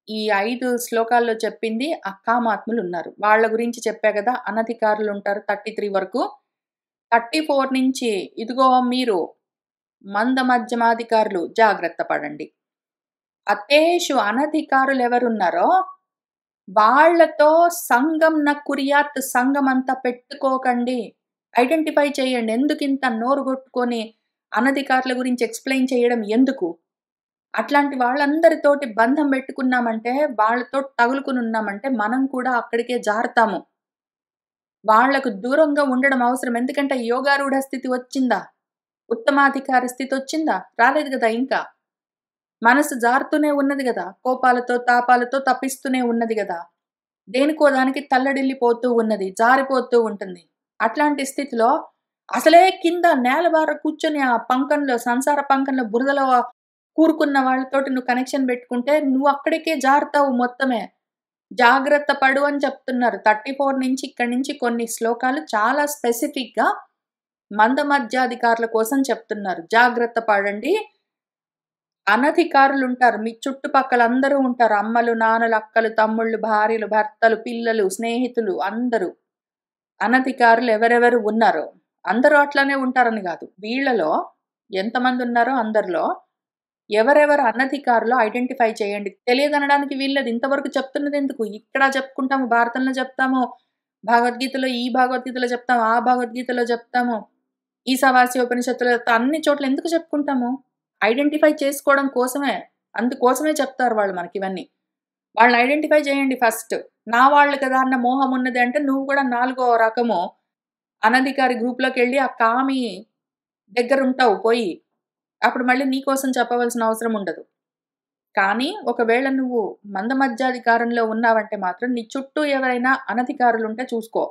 Speaker 1: ఈ 5 శ్లోకాల్లో చెప్పింది అకామాత్ములున్నారు. వాళ్ళ గురించి చెప్పా గదా! అనధికారులుంటారు 33 వరకు. 34 నుంచి ఇదిగో మీరు మధ్యమాధికారులు జాగ్రత్త పడండి. అతేషు అనధికారులెవరున్నారో వాళ్ళతో సంగం న కుర్యాత్ సంగమంతా పెట్టుకోకండి. ఐడెంటిఫై చేయండి. ఎందుకింత నోరు గొట్టుకొని అనధికారుల గురించి ఎక్స్‌ప్లెయిన్ చేయడం ఎందుకు? అట్లాంటి వాళ్ళందరితోటి బంధం పెట్టుకున్నామంటే, వాళ్ళతో తగులుకొనున్నామంటే మనం కూడా అక్కడికే జారతాము. వాళ్లకు దూరంగా ఉండడం అవసరం. ఎందుకంటే యోగారూఢ స్థితి వచ్చిందా? ఉత్తమాధికారి స్థితొచ్చిందా? రాలేదు గదా ఇంకా. మనసు జారుతూనే ఉన్నది గదా! కోపాలతో, తాపాలతో తపిస్తూనే ఉన్నది గదా! దేనికో దానికి తల్లడిల్లిపోతూ ఉన్నది. జారిపోతూ ఉంటుంది. అట్లాంటి స్థితిలో అసలే కింద నేలబార కూర్చొని ఆ పంకంలో సంసార పంకంలో బురదలో కూరుకున్న వాళ్ళతోటి నువ్వు కనెక్షన్ పెట్టుకుంటే నువ్వు అక్కడికే జారుతావు మొత్తమే. జాగ్రత్త పడు అని చెప్తున్నారు. 34 నుంచి ఇక్కడి నుంచి కొన్ని శ్లోకాలు చాలా స్పెసిఫిక్‌గా మందమధ్యాధికారుల కోసం చెప్తున్నారు. జాగ్రత్త పడండి. అనధికారులుంటారు. మీ చుట్టుపక్కల అందరూ ఉంటారు. అమ్మలు, నాన్నలు, అక్కలు, తమ్ముళ్ళు, భార్యలు, భర్తలు, పిల్లలు, స్నేహితులు అందరూ. అనధికారులు ఎవరెవరు ఉన్నారో అందరూ అట్లనే ఉంటారని గాదు. వీళ్ళలో ఎంతమందున్నారో అందరిలో ఎవరెవరు అనధికారులో ఐడెంటిఫై చేయండి. తెలియదనడానికి వీల్లేదు. ఇంతవరకు చెప్తున్నదెందుకు? ఇక్కడ చెప్పుకుంటాము, భారతంలో చెప్తాము, ఈ భగవద్గీతలో చెప్తాము, ఆ భగవద్గీతలో చెప్తాము, ఈశావాస్యోపనిషత్తులో చెప్తాము. అన్ని చోట్ల ఎందుకు చెప్పుకుంటాము? ఐడెంటిఫై చేసుకోవడం కోసమే. అందుకోసమే చెప్తారు వాళ్ళు మనకివన్నీ. వాళ్ళని ఐడెంటిఫై చేయండి ఫస్ట్. నా వాళ్ళు కదా అన్న మోహం ఉన్నది అంటే నువ్వు కూడా నాలుగో రకము అనధికారి గ్రూప్‌లోకెళ్ళి ఆ కామి దగ్గరుంటావు పోయి. అప్పుడు మళ్ళీ నీ కోసం చెప్పవలసిన అవసరం ఉండదు. కానీ ఒకవేళ నువ్వు మందమధ్యాధికారంలో ఉన్నావంటే మాత్రం నీ చుట్టూ ఎవరైనా అనధికారులుంటే చూసుకో.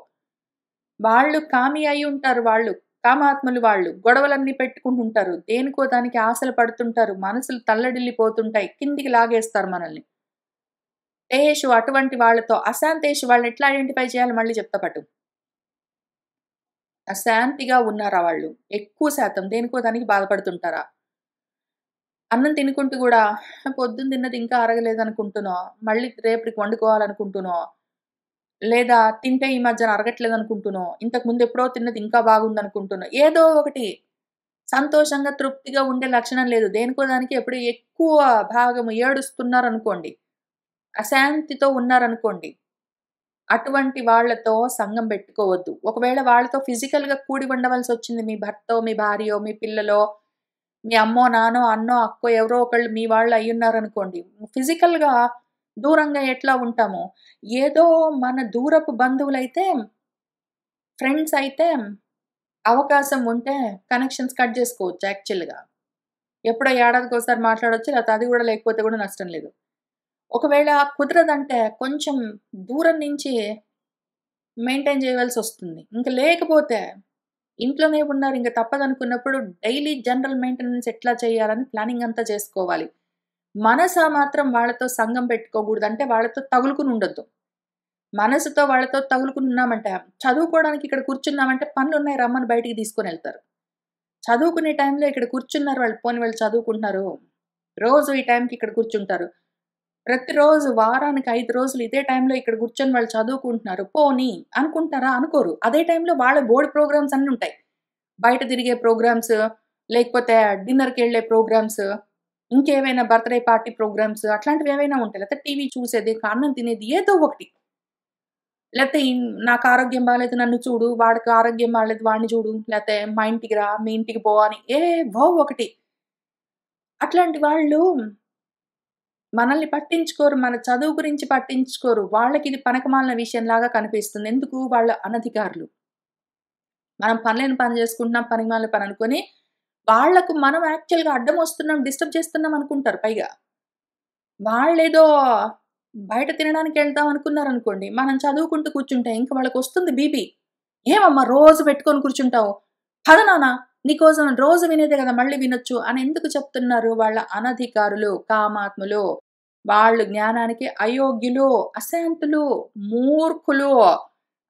Speaker 1: వాళ్ళు కామి అయి ఉంటారు వాళ్ళు. కామాత్ములు వాళ్ళు. గొడవలన్నీ పెట్టుకుంటుంటారు. దేనికో దానికి ఆశలు పడుతుంటారు. మనసులు తల్లడిల్లిపోతుంటాయి. కిందికి లాగేస్తారు మనల్ని. తేషు అటువంటి వాళ్ళతో అశాంతేషు వాళ్ళని ఎట్లా ఐడెంటిఫై చేయాలి మళ్ళీ చెప్తా పటు. అశాంతిగా ఉన్నారా వాళ్ళు? ఎక్కువ శాతం దేనికో దానికి బాధపడుతుంటారా? అన్నం తినుకుంటూ గూడా పొద్దున తిన్నది ఇంకా అరగలేదనుకుంటున్నావు. మళ్ళీ రేపటికి వండుకోవాలనుకుంటున్నావు. లేదా తింటే ఈ మధ్యన అరగట్లేదనుకుంటున్నావు. ఇంతకుముందు ఎప్పుడో తిన్నది ఇంకా బాగుందనుకుంటున్నావు. ఏదో ఒకటి సంతోషంగా, తృప్తిగా ఉండే లక్షణం లేదు. దేనికో దానికి ఎప్పుడు ఎక్కువ భాగం ఏడుస్తున్నారనుకోండి. అశాంతితో ఉన్నారనుకోండి. అటువంటి వాళ్ళతో సంగం పెట్టుకోవద్దు. ఒకవేళ వాళ్ళతో ఫిజికల్‌గా కూడి ఉండవలసొచ్చింది. మీ భర్తో, మీ భార్యో, మీ పిల్లలో, మీ అమ్మో, నాన్నో, అన్నో, అక్కో ఎవరో ఒకళ్ళు మీ వాళ్ళు అయ్యున్నారనుకోండి. ఫిజికల్‌గా దూరంగా ఎట్లా ఉంటామో, ఏదో మన దూరపు బంధువులైతే, ఫ్రెండ్స్ అయితే అవకాశం ఉంటే కనెక్షన్స్ కట్ జేసుకోవచ్చు యాక్చువల్‌గా. ఎప్పుడో ఏడాదికోసారి మాట్లాడొచ్చు. లేతే అది గూడా లేకపోతే గూడా నష్టం లేదు. ఒకవేళ కుదరదంటే కొంచెం దూరం నుంచి మెయింటైన్ చేయవలసొస్తుంది. ఇంక లేకపోతే ఇంట్లోనే ఉన్నారు. ఇంక తప్పదనుకున్నప్పుడు డైలీ జనరల్ మెయింటెనెన్స్ ఎట్లా చేయాలని ప్లానింగ్ అంతా చేసుకోవాలి. మనసా మాత్రం వాళ్ళతో సంగం పెట్టుకోకూడదు. అంటే వాళ్ళతో తగులుకొని ఉండొద్దు. మనసుతో వాళ్ళతో తగులుకొని ఉన్నామంటే చదువుకోవడానికి ఇక్కడ కూర్చున్నామంటే పనులున్నాయి రమ్మని బయటికి తీసుకొనెళ్తారు. చదువుకునే టైంలో ఇక్కడ కూర్చున్నారు వాళ్ళు. పోనీ వాళ్ళు చదువుకుంటున్నారు. రోజు ఈ టైంకి ఇక్కడ కూర్చుంటారు. ప్రతిరోజు వారానికి 5 రోజులు ఇదే టైంలో ఇక్కడ కూర్చొని వాళ్ళు చదువుకుంటున్నారు. పోనీ అనుకుంటారా? అనుకోరు. అదే టైంలో వాళ్ళ బోర్డ్ ప్రోగ్రామ్స్ అన్నీ ఉంటాయి. బయట తిరిగే ప్రోగ్రామ్స్, లేకపోతే డిన్నర్‌కెళ్ళే ప్రోగ్రామ్స్, ఇంకేవైనా బర్త్‌డే పార్టీ ప్రోగ్రామ్స్ అట్లాంటివి ఏవైనా ఉంటాయి. లేకపోతే టీవీ చూసేది, అన్నం తినేది ఏదో ఒకటి. లేతే నాకు ఆరోగ్యం బాలేదు నన్ను చూడు, వాడికి ఆరోగ్యం బాలేదు వాడిని చూడు, లేతే మా ఇంటికి రా, మీ ఇంటికి పో అని ఏవో ఒకటి. అట్లాంటి వాళ్ళు మనల్ని పట్టించుకోరు. మన చదువు గురించి పట్టించుకోరు. వాళ్ళకిది పనికిమాలిన విషయంలాగా కనిపిస్తుంది. ఎందుకు? వాళ్ళు అనధికారులు. మనం పనిలేని పని చేసుకుంటున్నాం, పనికిమాలిన పని అనుకోని, వాళ్ళకు మనం యాక్చువల్‌గా అడ్డమొస్తున్నాం, డిస్టర్బ్ చేస్తున్నాం అనుకుంటారు పైగా. వాళ్ళేదో బయట తినడానికెళ్తాం అనుకున్నారనుకోండి, మనం చదువుకుంటూ కూర్చుంటే ఇంక వాళ్ళకొస్తుంది బీపీ. "ఏమమ్మా రోజు పెట్టుకొని కూర్చుంటావు? పద నాన్న నీకోసం రోజు వినేదే గదా! మళ్ళీ వినొచ్చు" అని ఎందుకు చెప్తున్నారు? వాళ్ళ అనధికారులు, కామాత్ములు. వాళ్ళు జ్ఞానానికి అయోగ్యులు, అశాంతులు, మూర్ఖులు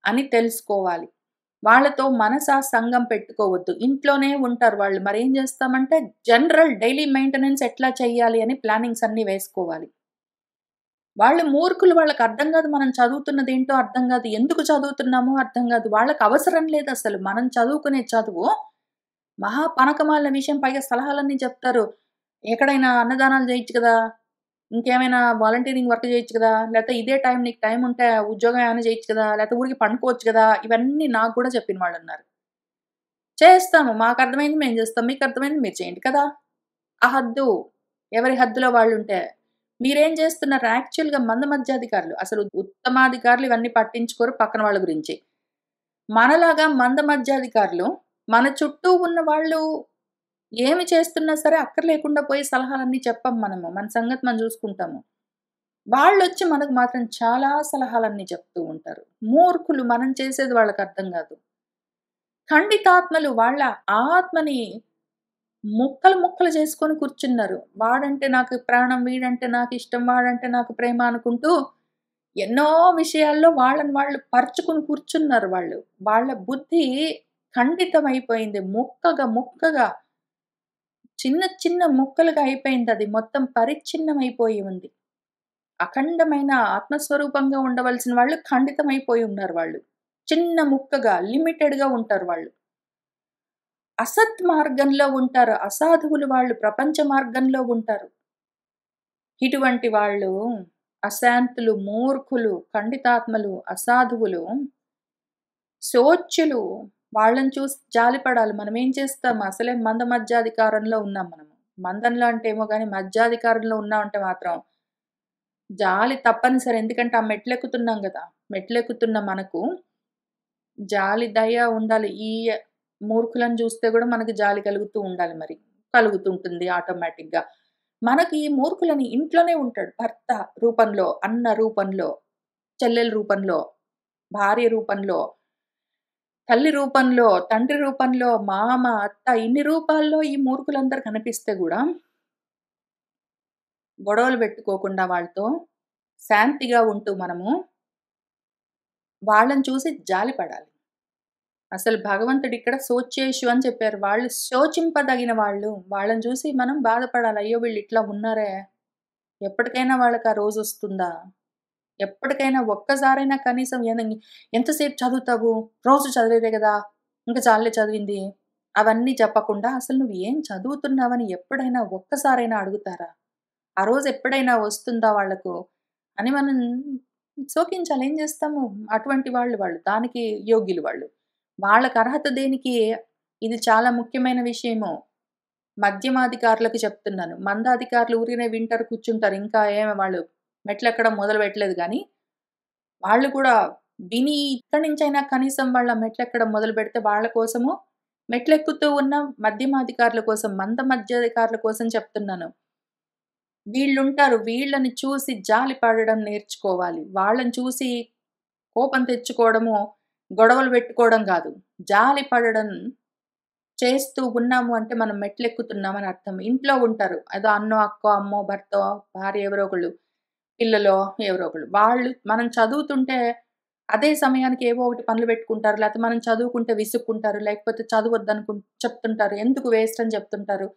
Speaker 1: అని తెలుసుకోవాలి. వాళ్ళతో మనసా సంగం పెట్టుకోవద్దు. ఇంట్లోనే ఉంటారు వాళ్ళు. మరేం చేస్తామంటే జనరల్ డైలీ మెయింటెనెన్స్ ఎట్లా చేయాలి అని ప్లానింగ్స్ అన్నీ వేసుకోవాలి. వాళ్ళు మూర్ఖులు. వాళ్ళకర్థం గాదు. మనం చదువుతున్నదేంటో అర్థం గాదు. ఎందుకు చదువుతున్నామో అర్థం గాదు. వాళ్ళకవసరం లేదసలు. మనం చదువుకునే చదువు మహా పనకమాలిన విషయం. పైగా సలహాలన్నీ చెప్తారు. ఎక్కడైనా అన్నదానాలు జేయొచ్చు కదా! ఇంకేమైనా వాలంటీరింగ్ వర్క్ జేయొచ్చు కదా! లేతే ఇదే టైం నీకు టైముంటే ఉద్యోగం ఏమైనా జేయొచ్చు కదా! లేతే ఊరికే పండుకోవచ్చు గదా! ఇవన్నీ నాకు గూడా చెప్పిన వాళ్ళున్నారు. చేస్తాము. మాకర్థమైంది మేము జేస్తాం. మీకర్థమైంది మీరు చేయండి కదా! ఆ హద్దు. ఎవరి హద్దులో వాళ్ళుంటే. మీరేం చేస్తున్నారు? యాక్చువల్‌గా మందమధ్యాధికారులు. అసలు ఉత్తమాధికారులు ఇవన్నీ పట్టించుకోరు పక్కన వాళ్ళ గురించి. మనలాగా మందమధ్యాధికారులు మన చుట్టూ ఉన్న వాళ్ళు ఏమి చేస్తున్నా సరే అక్కర్లేకుండా పోయి సలహాలన్నీ చెప్పం మనము. మన సంగతి మనం జూసుకుంటాము. వాళ్ళొచ్చి మనకు మాత్రం చాలా సలహాలన్నీ చెప్తూ ఉంటారు. మూర్ఖులు. మనం చేసేది వాళ్ళకర్థం గాదు. ఖండితాత్మలు. వాళ్ళ ఆత్మని ముక్కలు ముక్కలు చేసుకొని కూర్చున్నారు. వాడంటే నాకు ప్రాణం, వీడంటే నాకిష్టం, వాడంటే నాకు ప్రేమ అనుకుంటూ ఎన్నో విషయాల్లో వాళ్ళని వాళ్ళు పరుచుకొని కూర్చున్నారు వాళ్ళు. వాళ్ళ బుద్ధి ఖండితమైపోయింది. ముక్కగా ముక్కగా చిన్న చిన్న ముక్కలుగా అయిపోయిందది. మొత్తం పరిచ్ఛిన్నమైపోయి ఉంది. అఖండమైన ఆత్మస్వరూపంగా ఉండవలసిన వాళ్ళు ఖండితమైపోయి ఉన్నారు వాళ్ళు. చిన్న ముక్కగా, లిమిటెడ్‌గా ఉంటారు వాళ్ళు. అసత్ మార్గంలో ఉంటారు. అసాధువులు వాళ్ళు ప్రపంచ మార్గంలో ఉంటారు. ఇటువంటి వాళ్ళు అశాంతులు, మూర్ఖులు, ఖండితాత్మలు, అసాధువులు, సోచ్యులు వాళ్ళని చూసి జాలిపడాలి. మనమేం చేస్తాం? అసలే మంద మధ్యాధికారంలో ఉన్నాం మనము. మందంలో అంటే ఏమో గాని మధ్యాధికారంలో ఉన్నామంటే మాత్రం జాలి తప్పనిసరి. ఎందుకంటే ఆ మెట్లెక్కుతున్నాం గదా! మెట్లెక్కుతున్న మనకు జాలి, దయ ఉండాలి. ఈ మూర్ఖులను జూస్తే గూడా మనకు జాలి కలుగుతూ ఉండాలి మరి. కలుగుతుంటుంది ఆటోమేటిక్‌గా. మనకి ఈ మూర్ఖులని ఇంట్లోనే ఉంటాడు. భర్త రూపంలో, అన్న రూపంలో, చెల్లెల రూపంలో, భార్య రూపంలో, తల్లి రూపంలో, తండ్రి రూపంలో, మామ, అత్త ఇన్ని రూపాల్లో ఈ మూర్ఖులందరూ కనిపిస్తే గూడా గొడవలు పెట్టుకోకుండా వాళ్ళతో శాంతిగా ఉంటూ మనము వాళ్ళని చూసి జాలి పడాలి. అసలు భగవంతుడిక్కడ శోచ్యేషు అని చెప్పారు. వాళ్ళు శోచింపదగిన వాళ్ళు. వాళ్ళని చూసి మనం బాధపడాలి. అయ్యో! వీళ్ళిట్లా ఉన్నారే! ఎప్పటికైనా వాళ్ళకా రోజొస్తుందా? ఎప్పటికైనా ఒక్కసారైనా కనీసం ఎంతసేపు చదువుతావు? రోజు చదివేదే గదా! ఇంక చాలులే చదివింది. అవన్నీ చెప్పకుండా అసలు నువ్వు ఏం చదువుతున్నావని ఎప్పుడైనా ఒక్కసారైనా అడుగుతారా? ఆ రోజు ఎప్పుడైనా వస్తుందా వాళ్ళకు? అని మనం శోకించాలి. ఏం చేస్తాము? అటువంటి వాళ్ళు. దానికి యోగ్యులు వాళ్ళు. వాళ్ళకి అర్హత దేనికి? ఇది చాలా ముఖ్యమైన విషయము. మధ్యమాధికారులకు చెప్తున్నాను. మందాధికారులు ఊరికనే వింటారు, కూర్చుంటారు. ఇంకా వాళ్ళు మెట్లెక్కడం మొదలు పెట్టలేదు గానీ, వాళ్ళు కూడా విని ఇక్కడి నుంచైనా కనీసం వాళ్ళ మెట్లెక్కడం మొదలుపెడితే వాళ్ళ కోసము మెట్లెక్కుతూ ఉన్న మధ్యమాధికారుల కోసం, మంద మధ్యాధికారుల కోసం చెప్తున్నాను. వీళ్ళుంటారు. వీళ్ళని చూసి జాలి పడడం నేర్చుకోవాలి. వాళ్ళని చూసి కోపం తెచ్చుకోవడము, గొడవలు పెట్టుకోవడం గాదు. జాలి పడడం చేస్తూ ఉన్నాము అంటే మనం మెట్లెక్కుతున్నామని అర్థం. ఇంట్లో ఉంటారు. ఏదో అన్నో, అక్కో, అమ్మో, భర్తో, భార్య ఎవరో ఒకళ్ళు, పిల్లలో ఎవరో ఒకళ్ళు. వాళ్ళు మనం చదువుతుంటే అదే సమయానికి ఏవో ఒకటి పనులు పెట్టుకుంటారు. లేకపోతే మనం చదువుకుంటే విసుక్కుంటారు. లేకపోతే చెప్తుంటారు. ఎందుకు వేస్ట్ అని చెప్తుంటారు.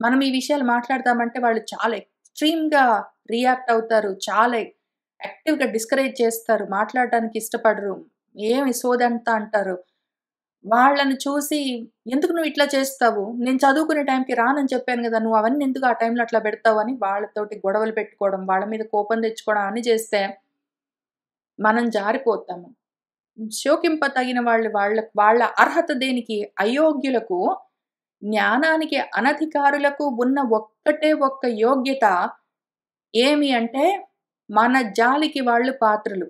Speaker 1: మనం ఈ విషయాలు మాట్లాడదామంటే వాళ్ళు చాలా ఎక్స్‌ట్రీమ్‌గా రియాక్ట్ అవుతారు. చాలా యాక్టివ్‌గా డిస్కరేజ్ చేస్తారు. మాట్లాడడానికి ఇష్టపడరు. ఏమి సోదంతా అంటారు. వాళ్ళని చూసి ఎందుకు నువ్వు ఇట్లా చేస్తావు? నేను చదువుకునే టైంకి రానని చెప్పాను గదా! నువ్వు అవన్నీ ఎందుకు ఆ టైంలో అట్లా పెడతావు అని వాళ్ళతోటి గొడవలు పెట్టుకోవడం, వాళ్ళ మీద కోపం తెచ్చుకోవడం అన్నీ చేస్తే మనం జారిపోతాము. శోకింపతగిన వాళ్ళు వాళ్ళ అర్హత దేనికి? అయోగ్యులకు, జ్ఞానానికి అనధికారులకు ఉన్న ఒక్కటే ఒక్క యోగ్యత ఏమి అంటే, మన జాలికి వాళ్ళు పాత్రులు.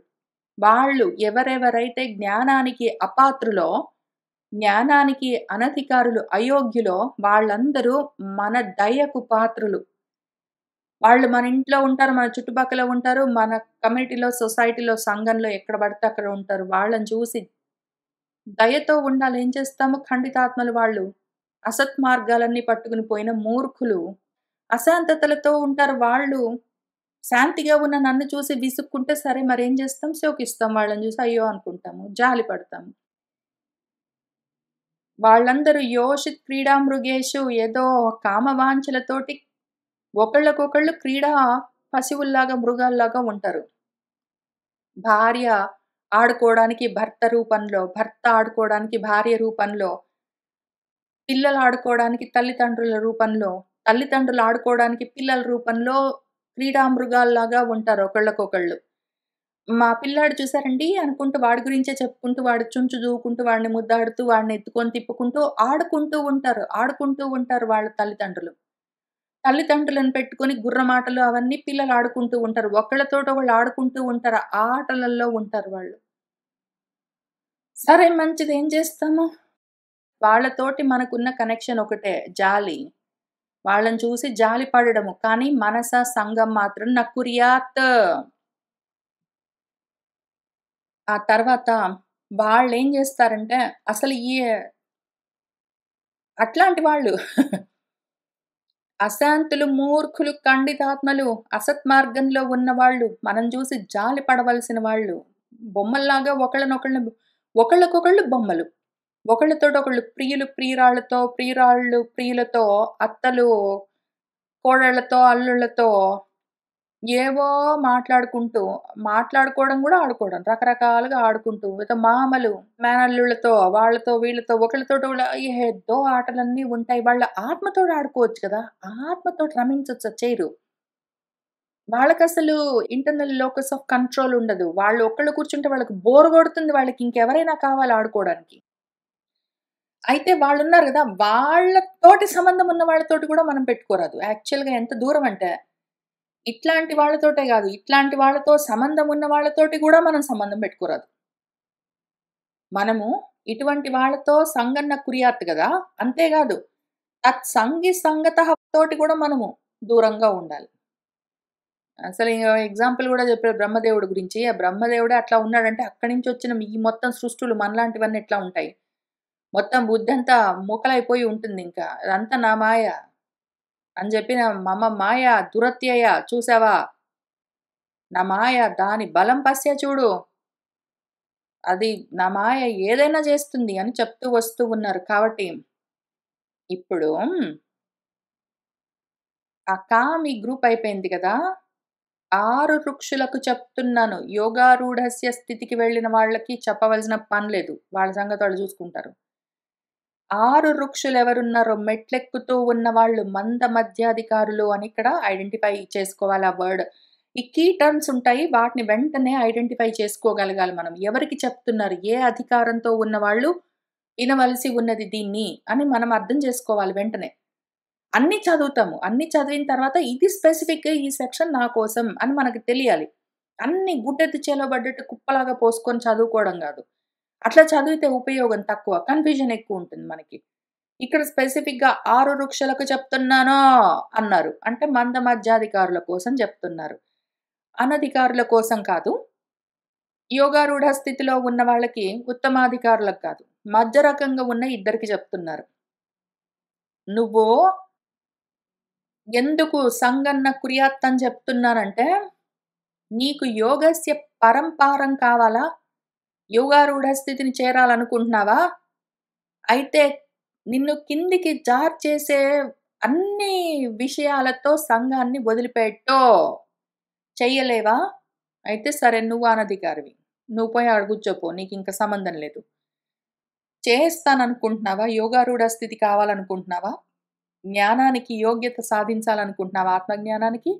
Speaker 1: వాళ్ళు ఎవరెవరైతే జ్ఞానానికి అపాత్రులో, జ్ఞానానికి అనధికారులు, అయోగ్యులో వాళ్ళందరూ మన దయకు పాత్రులు. వాళ్ళు మన ఇంట్లో ఉంటారు, మన చుట్టుపక్కల ఉంటారు, మన కమ్యూనిటీలో, సొసైటీలో, సంఘంలో ఎక్కడ పడితే అక్కడ ఉంటారు. వాళ్ళని చూసి దయతో ఉండాలి. ఏం చేస్తాము? ఖండితాత్మలు వాళ్ళు. అసత్ మార్గాలన్నీ పట్టుకుని పోయిన మూర్ఖులు. అశాంతతలతో ఉంటారు వాళ్ళు. శాంతిగా ఉన్న నన్ను చూసి విసుక్కుంటే సరే మరేం చేస్తాం? శోకిస్తాం. వాళ్ళని చూసి అయ్యో! అనుకుంటాము. జాలి పడతాము. వాళ్ళందరూ యోషిత్ క్రీడామృగేషు ఏదో కామవాంఛలతోటి ఒకళ్ళకొకళ్ళు పశువుల్లాగా, మృగాల్లాగా ఉంటారు. భార్య ఆడుకోవడానికి భర్త రూపంలో, భర్త ఆడుకోవడానికి భార్య రూపంలో, పిల్లలు ఆడుకోవడానికి తల్లిదండ్రుల రూపంలో, తల్లిదండ్రులు ఆడుకోవడానికి పిల్లల రూపంలో క్రీడామృగాల్లాగా ఉంటారు ఒకళ్ళకొకళ్ళు. మా పిల్లాడు చూసారండి అనుకుంటూ వాడి గురించే చెప్పుకుంటూ, వాడి చుంచు దూకుంటూ, వాడిని ముద్దాడుతూ, వాడిని ఎత్తుకొని తిప్పుకుంటూ ఆడుకుంటూ ఉంటారు వాళ్ళ తల్లిదండ్రులు. తల్లిదండ్రులను పెట్టుకొని గుర్రమాటలు అవన్నీ పిల్లలు ఆడుకుంటూ ఉంటారు. ఒకళ్ళతోటి ఒకళ్ళు ఆడుకుంటూ ఉంటారు. ఆ ఆటలలో ఉంటారు వాళ్ళు. సరే మంచిది ఏం చేస్తాము? వాళ్ళతోటి మనకున్న కనెక్షన్ ఒకటే జాలి. వాళ్ళని చూసి జాలి పడడము. కానీ మనస, సంగం మాత్రం నకుర్యాత్. ఆ తర్వాత వాళ్ళేం జేస్తారంటే అసలు అట్లాంటి వాళ్ళు అశాంతులు, మూర్ఖులు, ఖండితాత్మలు, అసత్ మార్గంలో ఉన్నవాళ్ళు, మనం జూసి జాలి పడవలసిన వాళ్ళు. బొమ్మల్లాగా ఒకళ్ళకొకళ్ళు బొమ్మలు. ఒకళ్ళతోటొకళ్ళు ప్రియురాళ్ళతో, ప్రియురాళ్ళు ప్రియులతో, అత్తలు కోడళ్ళతో, అల్లుళ్ళతో ఏవో మాట్లాడుకోవడం గూడా ఆడుకోవడం. రకరకాలుగా ఆడుకుంటూ, మామలు, మేనల్లుళ్ళతో, వాళ్ళతో, వీళ్ళతో ఒకళ్ళతోటి ఒకళ్ళు ఏదో ఆటలన్నీ ఉంటాయి. వాళ్ళ ఆత్మతోటి ఆడుకోవచ్చు కదా! ఆత్మతోటి రమించొచ్చా? చేయరు. వాళ్ళకసలు ఇంటర్నల్ లోకస్ ఆఫ్ కంట్రోల్ ఉండదు. వాళ్ళు ఒక్కళ్ళు కూర్చుంటే వాళ్ళకి బోర్ కొడుతుంది. వాళ్ళకి ఇంకెవరైనా కావాలి ఆడుకోవడానికి. అయితే వాళ్ళున్నారు గదా! వాళ్ళతోటి సంబంధం ఉన్న వాళ్ళతోటి గూడా మనం పెట్టుకోరాదు. యాక్చువల్‌గా ఎంత దూరం అంటే ఇట్లాంటి వాళ్ళతోటే గాదు. ఇట్లాంటి వాళ్ళతో సంబంధం ఉన్న వాళ్ళతోటి గూడా మనం సంబంధం పెట్టుకోరాదు. మనము ఇటువంటి వాళ్ళతో సంగన్న కుర్యాత్ గదా! అంతేగాదు. తత్సంగి సంగతః తోటి గూడా మనము దూరంగా ఉండాలి. అసలు ఎగ్జాంపుల్ గూడా చెప్పారు బ్రహ్మదేవుడి గురించి. ఆ బ్రహ్మదేవుడే అట్లా ఉన్నాడంటే అక్కడి నుంచి వచ్చిన ఈ మొత్తం సృష్టులు మనలాంటివన్నీ ఎట్లా ఉంటాయి? మొత్తం బుద్ధంతా ముక్కలైపోయి ఉంటుందింకా. అదంతా నా మాయ అని చెప్పిన మమ మాయ దురత్యయ చూసావా? నా మాయ దాని బలం పస్య చూడు. అది నా మాయ ఏదైనా చేస్తుంది అని చెప్తూ వస్తూ ఉన్నారు. కాబట్టి ఇప్పుడు ఆ కామి గ్రూప్ అయిపోయింది కదా! 6 ఋక్షులకు చెప్తున్నాను. యోగారూఢస్య స్థితికి వెళ్ళిన వాళ్ళకి చెప్పవలసిన పని లేదు. వాళ్ళ సంగతి వాళ్ళు చూసుకుంటారు. 6 ఋక్షులెవరున్నారో మెట్లెక్కుతూ ఉన్నవాళ్ళు మంద మధ్యాధికారులు అని ఇక్కడ ఐడెంటిఫై చేసుకోవాలి ఆ వర్డ్. ఈ కీ టర్మ్స్ ఉంటాయి. వాటిని వెంటనే ఐడెంటిఫై చేసుకోగలగాలి మనం. ఎవరికి చెప్తున్నారు? ఏ అధికారంతో ఉన్నవాళ్ళు వినవలసి ఉన్నది దీన్ని అని మనం అర్థం చేసుకోవాలి వెంటనే. అన్నీ చదువుతాము. అన్నీ చదివిన తర్వాత ఇది స్పెసిఫిక్‌గా ఈ సెక్షన్ నా కోసం అని మనకు తెలియాలి. అన్నీ గుడ్డెత్తి చేలో పడ్డట్టు కుప్పలాగా పోసుకొని చదువుకోవడం గాదు. అట్లా చదివితే ఉపయోగం తక్కువ. కన్‌ఫ్యూజన్ ఎక్కువుంటుంది మనకి. ఇక్కడ స్పెసిఫిక్‌గా 6 వృక్షలకు చెప్తున్నాను అన్నారు. అంటే మందమధ్యాధికారుల కోసం చెప్తున్నారు. అనధికారుల కోసం కాదు. యోగారూఢ స్థితిలో ఉన్న వాళ్ళకి ఉత్తమాధికారులకు కాదు. మధ్య రకంగా ఉన్న ఇద్దరికి చెప్తున్నారు. నువ్వు ఎందుకు సంగన్న కుర్యాత్ అని చెప్తున్నానంటే, నీకు యోగస్య పరంపారం కావాలా? యోగారూఢ స్థితిని చేరాలనుకుంటున్నావా? అయితే నిన్ను కిందికి జార్చేసే అన్ని విషయాలతో సంఘాన్ని వదిలిపెట్టో. చెయ్యలేవా? అయితే సరే నువ్వు అనధికారివి. నువ్వు పోయి ఆడ కూర్చోపో. నీకింక సంబంధం లేదు. చేస్తాననుకుంటున్నావా? యోగారూఢ స్థితి కావాలనుకుంటున్నావా? జ్ఞానానికి యోగ్యత సాధించాలనుకుంటున్నావా ఆత్మజ్ఞానానికి?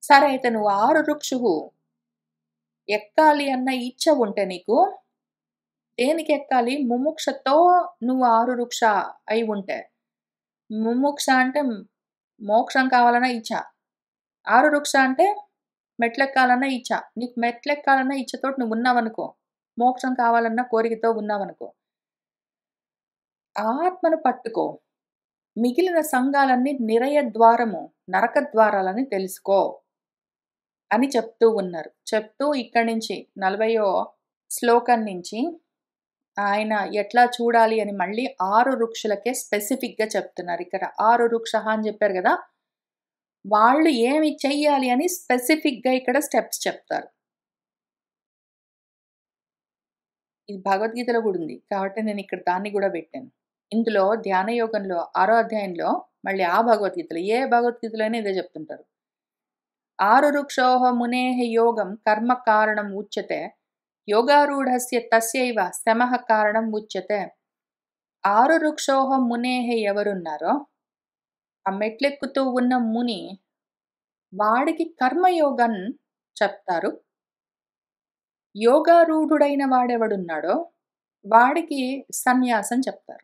Speaker 1: సరే అయితే నువ్వు 6 వృక్షువు ఎక్కాలి అన్న ఇచ్చ ఉంటే నీకు, దేనికెక్కాలి? ముముక్షతో నువ్వు 6 వృక్ష అయి ఉంటే. ముముక్ష అంటే మోక్షం కావాలన్న ఇచ్చ. 6 వృక్ష అంటే మెట్లెక్కాలన్న ఇచ్చ. నీకు మెట్లెక్కాలన్న ఇచ్చతోటి నువ్వున్నావనుకో, మోక్షం కావాలన్న కోరికతో ఉన్నావనుకో, ఆత్మను పట్టుకో. మిగిలిన సంఘాలన్నీ నిరయ ద్వారము, నరక ద్వారాలని తెలుసుకో అని చెప్తూ ఉన్నారు. చెప్తూ ఇక్కడి నుంచి 40వ శ్లోకం నుంచి ఆయన ఎట్లా చూడాలి అని మళ్ళీ 6 వృక్షులకే స్పెసిఫిక్‌గా చెప్తున్నారు. ఇక్కడ 6 వృక్షః అని చెప్పారు గదా! వాళ్ళు ఏమి చెయ్యాలి అని స్పెసిఫిక్‌గా ఇక్కడ స్టెప్స్ చెప్తారు. ఇది భగవద్గీతలో గూడా ఉంది. కాబట్టి నేనిక్కడ దాన్ని గూడా పెట్టాను. ఇందులో ధ్యాన యోగంలో 6 అధ్యాయంలో మళ్ళీ ఆ భగవద్గీతలో ఏ భగవద్గీతలో అయినా ఇదే చెప్తుంటారు. 6 వృక్షోః మునేః యోగం కర్మ కారణం ఉచ్యతే. యోగారూఢస్య తస్యైవ శమః కారణం ఉచ్యతే. 6 వృక్షోః మునేః ఎవరున్నారో, ఆ మెట్లెక్కుతూ ఉన్న ముని వాడికి కర్మయోగం చెప్తారు. యోగారూఢుడైన వాడెవడున్నాడో వాడికి సన్యాసం చెప్తారు.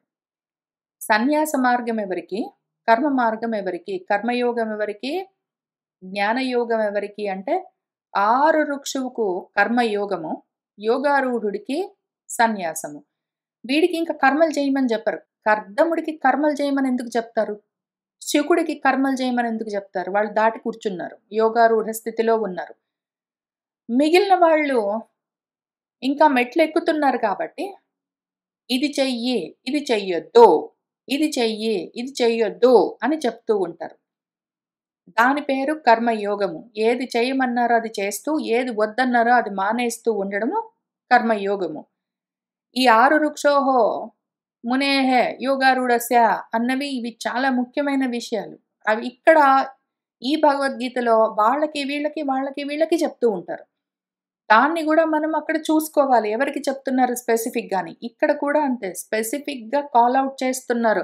Speaker 1: సన్యాస మార్గం ఎవరికి? కర్మ మార్గం ఎవరికి? కర్మయోగం ఎవరికి? జ్ఞానయోగం ఎవరికి అంటే 6 వృక్షువుకు కర్మయోగము, యోగారూఢుడికి సన్యాసము. వీడికి ఇంకా కర్మలు చేయమని చెప్పరు. కర్దముడికి కర్మలు చేయమని ఎందుకు చెప్తారు? శుకుడికి కర్మలు చేయమని ఎందుకు చెప్తారు? వాళ్ళు దాటి కూర్చున్నారు. యోగారూఢ స్థితిలో ఉన్నారు. మిగిలిన వాళ్ళు ఇంకా మెట్లెక్కుతున్నారు కాబట్టి, ఇది చెయ్యి, ఇది చెయ్యొద్దు, ఇది చెయ్యి, ఇది చెయ్యొద్దు అని చెప్తూ ఉంటారు. దాని పేరు కర్మయోగము. ఏది చేయమన్నారో అది చేస్తూ, ఏది వద్దన్నారో అది మానేస్తూ ఉండడము కర్మయోగము. ఈ 6 వృక్షోః మునేః యోగారూఢస్య అన్నవి ఇవి చాలా ముఖ్యమైన విషయాలు. అవి ఇక్కడ ఈ భగవద్గీతలో వాళ్ళకి, వీళ్ళకి, వాళ్ళకి, వీళ్ళకి చెప్తూ ఉంటారు. దాన్ని గూడా మనం అక్కడ చూసుకోవాలి. ఎవరికి చెప్తున్నారు స్పెసిఫిక్‌గాని. ఇక్కడ కూడా అంతే స్పెసిఫిక్‌గా కాల్ ఔట్ చేస్తున్నారు.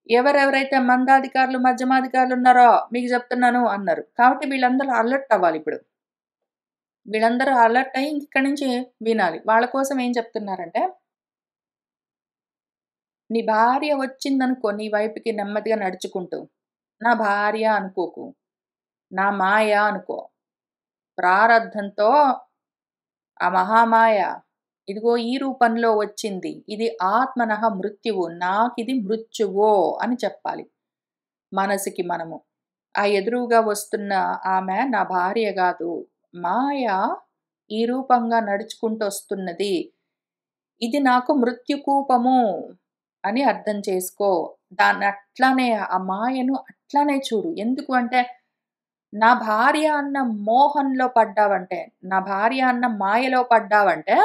Speaker 1: ఎవరెవరైతే మందాధికారులు, మధ్యమాధికారులు ఉన్నారో మీకు చెప్తున్నాను అన్నారు. కాబట్టి వీళ్ళందరూ అలర్ట్ అవ్వాలిప్పుడు. వీళ్ళందరూ అలర్ట్ అయ్యి ఇక్కడి నుంచి వినాలి. వాళ్ళ కోసం ఏం చెప్తున్నారంటే, నీ భార్య వచ్చిందనుకో నీ వైపుకి నెమ్మదిగా నడుచుకుంటూ, నా భార్య అనుకోకు. నా మాయ అనుకో. ప్రారబ్ధంతో ఆ మహామాయ ఇదిగో ఈ రూపంలో వచ్చింది. ఇది ఆత్మనః మృత్యువు. నాకిది మృత్యువో అని చెప్పాలి. మనసుకి మనము. ఆ ఎదురుగా వస్తున్న ఆమె నా భార్య గాదు. మాయ ఈ రూపంగా నడుచుకుంటొస్తున్నది. ఇది నాకు మృత్యుకూపము అని అర్థం చేసుకో. దాన్నట్లానే ఆ మాయను అట్లానే చూడు. ఎందుకు అంటే, నా భార్య అన్న మోహంలో పడ్డావంటే, నా భార్య అన్న మాయలో పడ్డావంటే,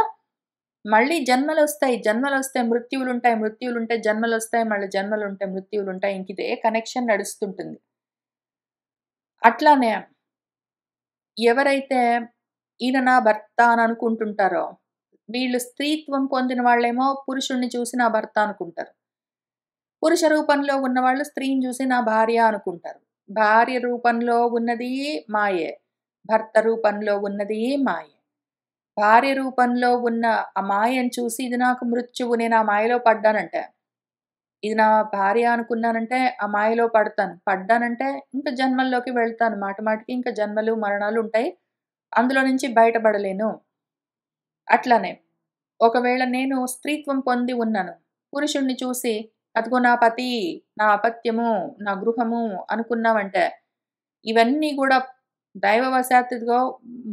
Speaker 1: మళ్ళీ జన్మలొస్తాయి. జన్మలొస్తే మృత్యువులుంటాయి. మృత్యువులుంటే జన్మలొస్తాయి. మళ్ళీ జన్మలుంటే మృత్యువులుంటాయి. ఇంకిదే కనెక్షన్ నడుస్తుంటుంది. అట్లానే ఎవరైతే ఈయన నా భర్త అని అనుకుంటుంటారో, వీళ్ళు స్త్రీత్వం పొందిన వాళ్ళేమో పురుషుడిని చూసి నా భర్త అనుకుంటారు. పురుష రూపంలో ఉన్నవాళ్ళు స్త్రీని చూసి నా భార్య అనుకుంటారు. భార్య రూపంలో ఉన్నది మాయే. భర్త రూపంలో ఉన్నది మాయే. భార్య రూపంలో ఉన్న ఆ మాయను చూసి ఇది నాకు మృత్యువు నేను ఆ మాయలో పడ్డానంటే, ఇది నా భార్య అనుకున్నానంటే ఆ మాయలో పడతాను. పడ్డానంటే ఇంక జన్మల్లోకి వెళ్తాను. మాటిమాటికి ఇంక జన్మలు, మరణాలు ఉంటాయి. అందులో నుంచి బయటపడలేను. అట్లనే ఒకవేళ నేను స్త్రీత్వం పొంది ఉన్నాను. పురుషుడిని చూసి అదిగో నా పతి, నా అపత్యము, నా గృహము అనుకున్నావంటే, ఇవన్నీ గూడా దైవవశాత్తు ఇదిగో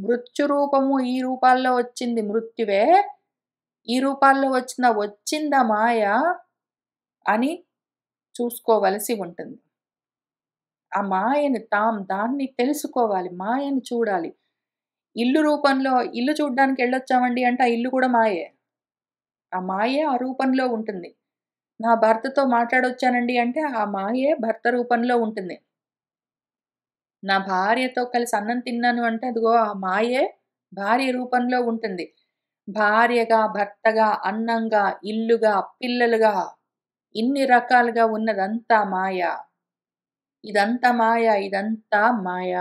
Speaker 1: మృత్యు రూపము ఈ రూపాల్లో వచ్చింది మృత్యువే. ఈ రూపాల్లో వచ్చిందా మాయ అని చూసుకోవలసి ఉంటుంది. ఆ మాయని దాన్ని తెలుసుకోవాలి. మాయని చూడాలి. ఇల్లు రూపంలో ఇల్లు చూడ్డానికి ఎళ్ళొచ్చామండి అంటే, ఆ ఇల్లు కూడా మాయే. ఆ మాయే ఆ రూపంలో ఉంటుంది. నా భర్తతో మాట్లాడొచ్చానండి అంటే, ఆ మాయే భర్త రూపంలో ఉంటుంది. నా భార్యతో కలిసి అన్నం తిన్నాను అంటే, అదిగో ఆ మాయే భార్య రూపంలో ఉంటుంది. భార్యగా, భర్తగా, అన్నంగా, ఇల్లుగా, పిల్లలుగా, ఇన్ని రకాలుగా ఉన్నదంతా మాయ. ఇదంతా మాయ, ఇదంతా మాయ.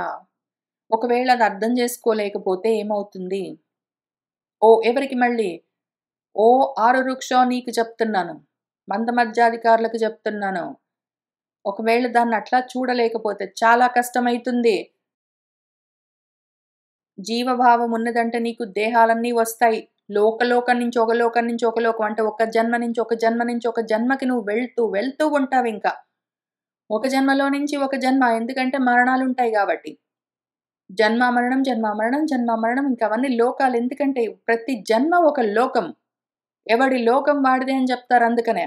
Speaker 1: ఒకవేళ అది అర్థం చేసుకోలేకపోతే ఏమవుతుంది? ఎవరికి మళ్ళీ? ఓ ఆరువృక్షో నీకు చెప్తున్నాను. మందమధ్యాధికారులకు చెప్తున్నాను. ఒకవేళ దాన్నట్లా చూడలేకపోతే చాలా కష్టమైతుంది. జీవభావం ఉన్నదంటే నీకు దేహాలన్నీ వస్తాయి. లోకం నుంచి ఒక లోకం నుంచి ఒక లోకం అంటే ఒక జన్మ నుంచి ఒక జన్మ నుంచి ఒక జన్మకి నువ్వు వెళ్తూ ఉంటావింక. ఒక జన్మలో నుంచి ఒక జన్మ. ఎందుకంటే మరణాలుంటాయి గాబట్టి. జన్మ మరణం, జన్మ మరణం, జన్మ మరణం ఇంక అవన్నీ లోకాలు. ఎందుకంటే ప్రతి జన్మ ఒక లోకం. ఎవడి లోకం వాడిదే అని చెప్తారు అందుకనే.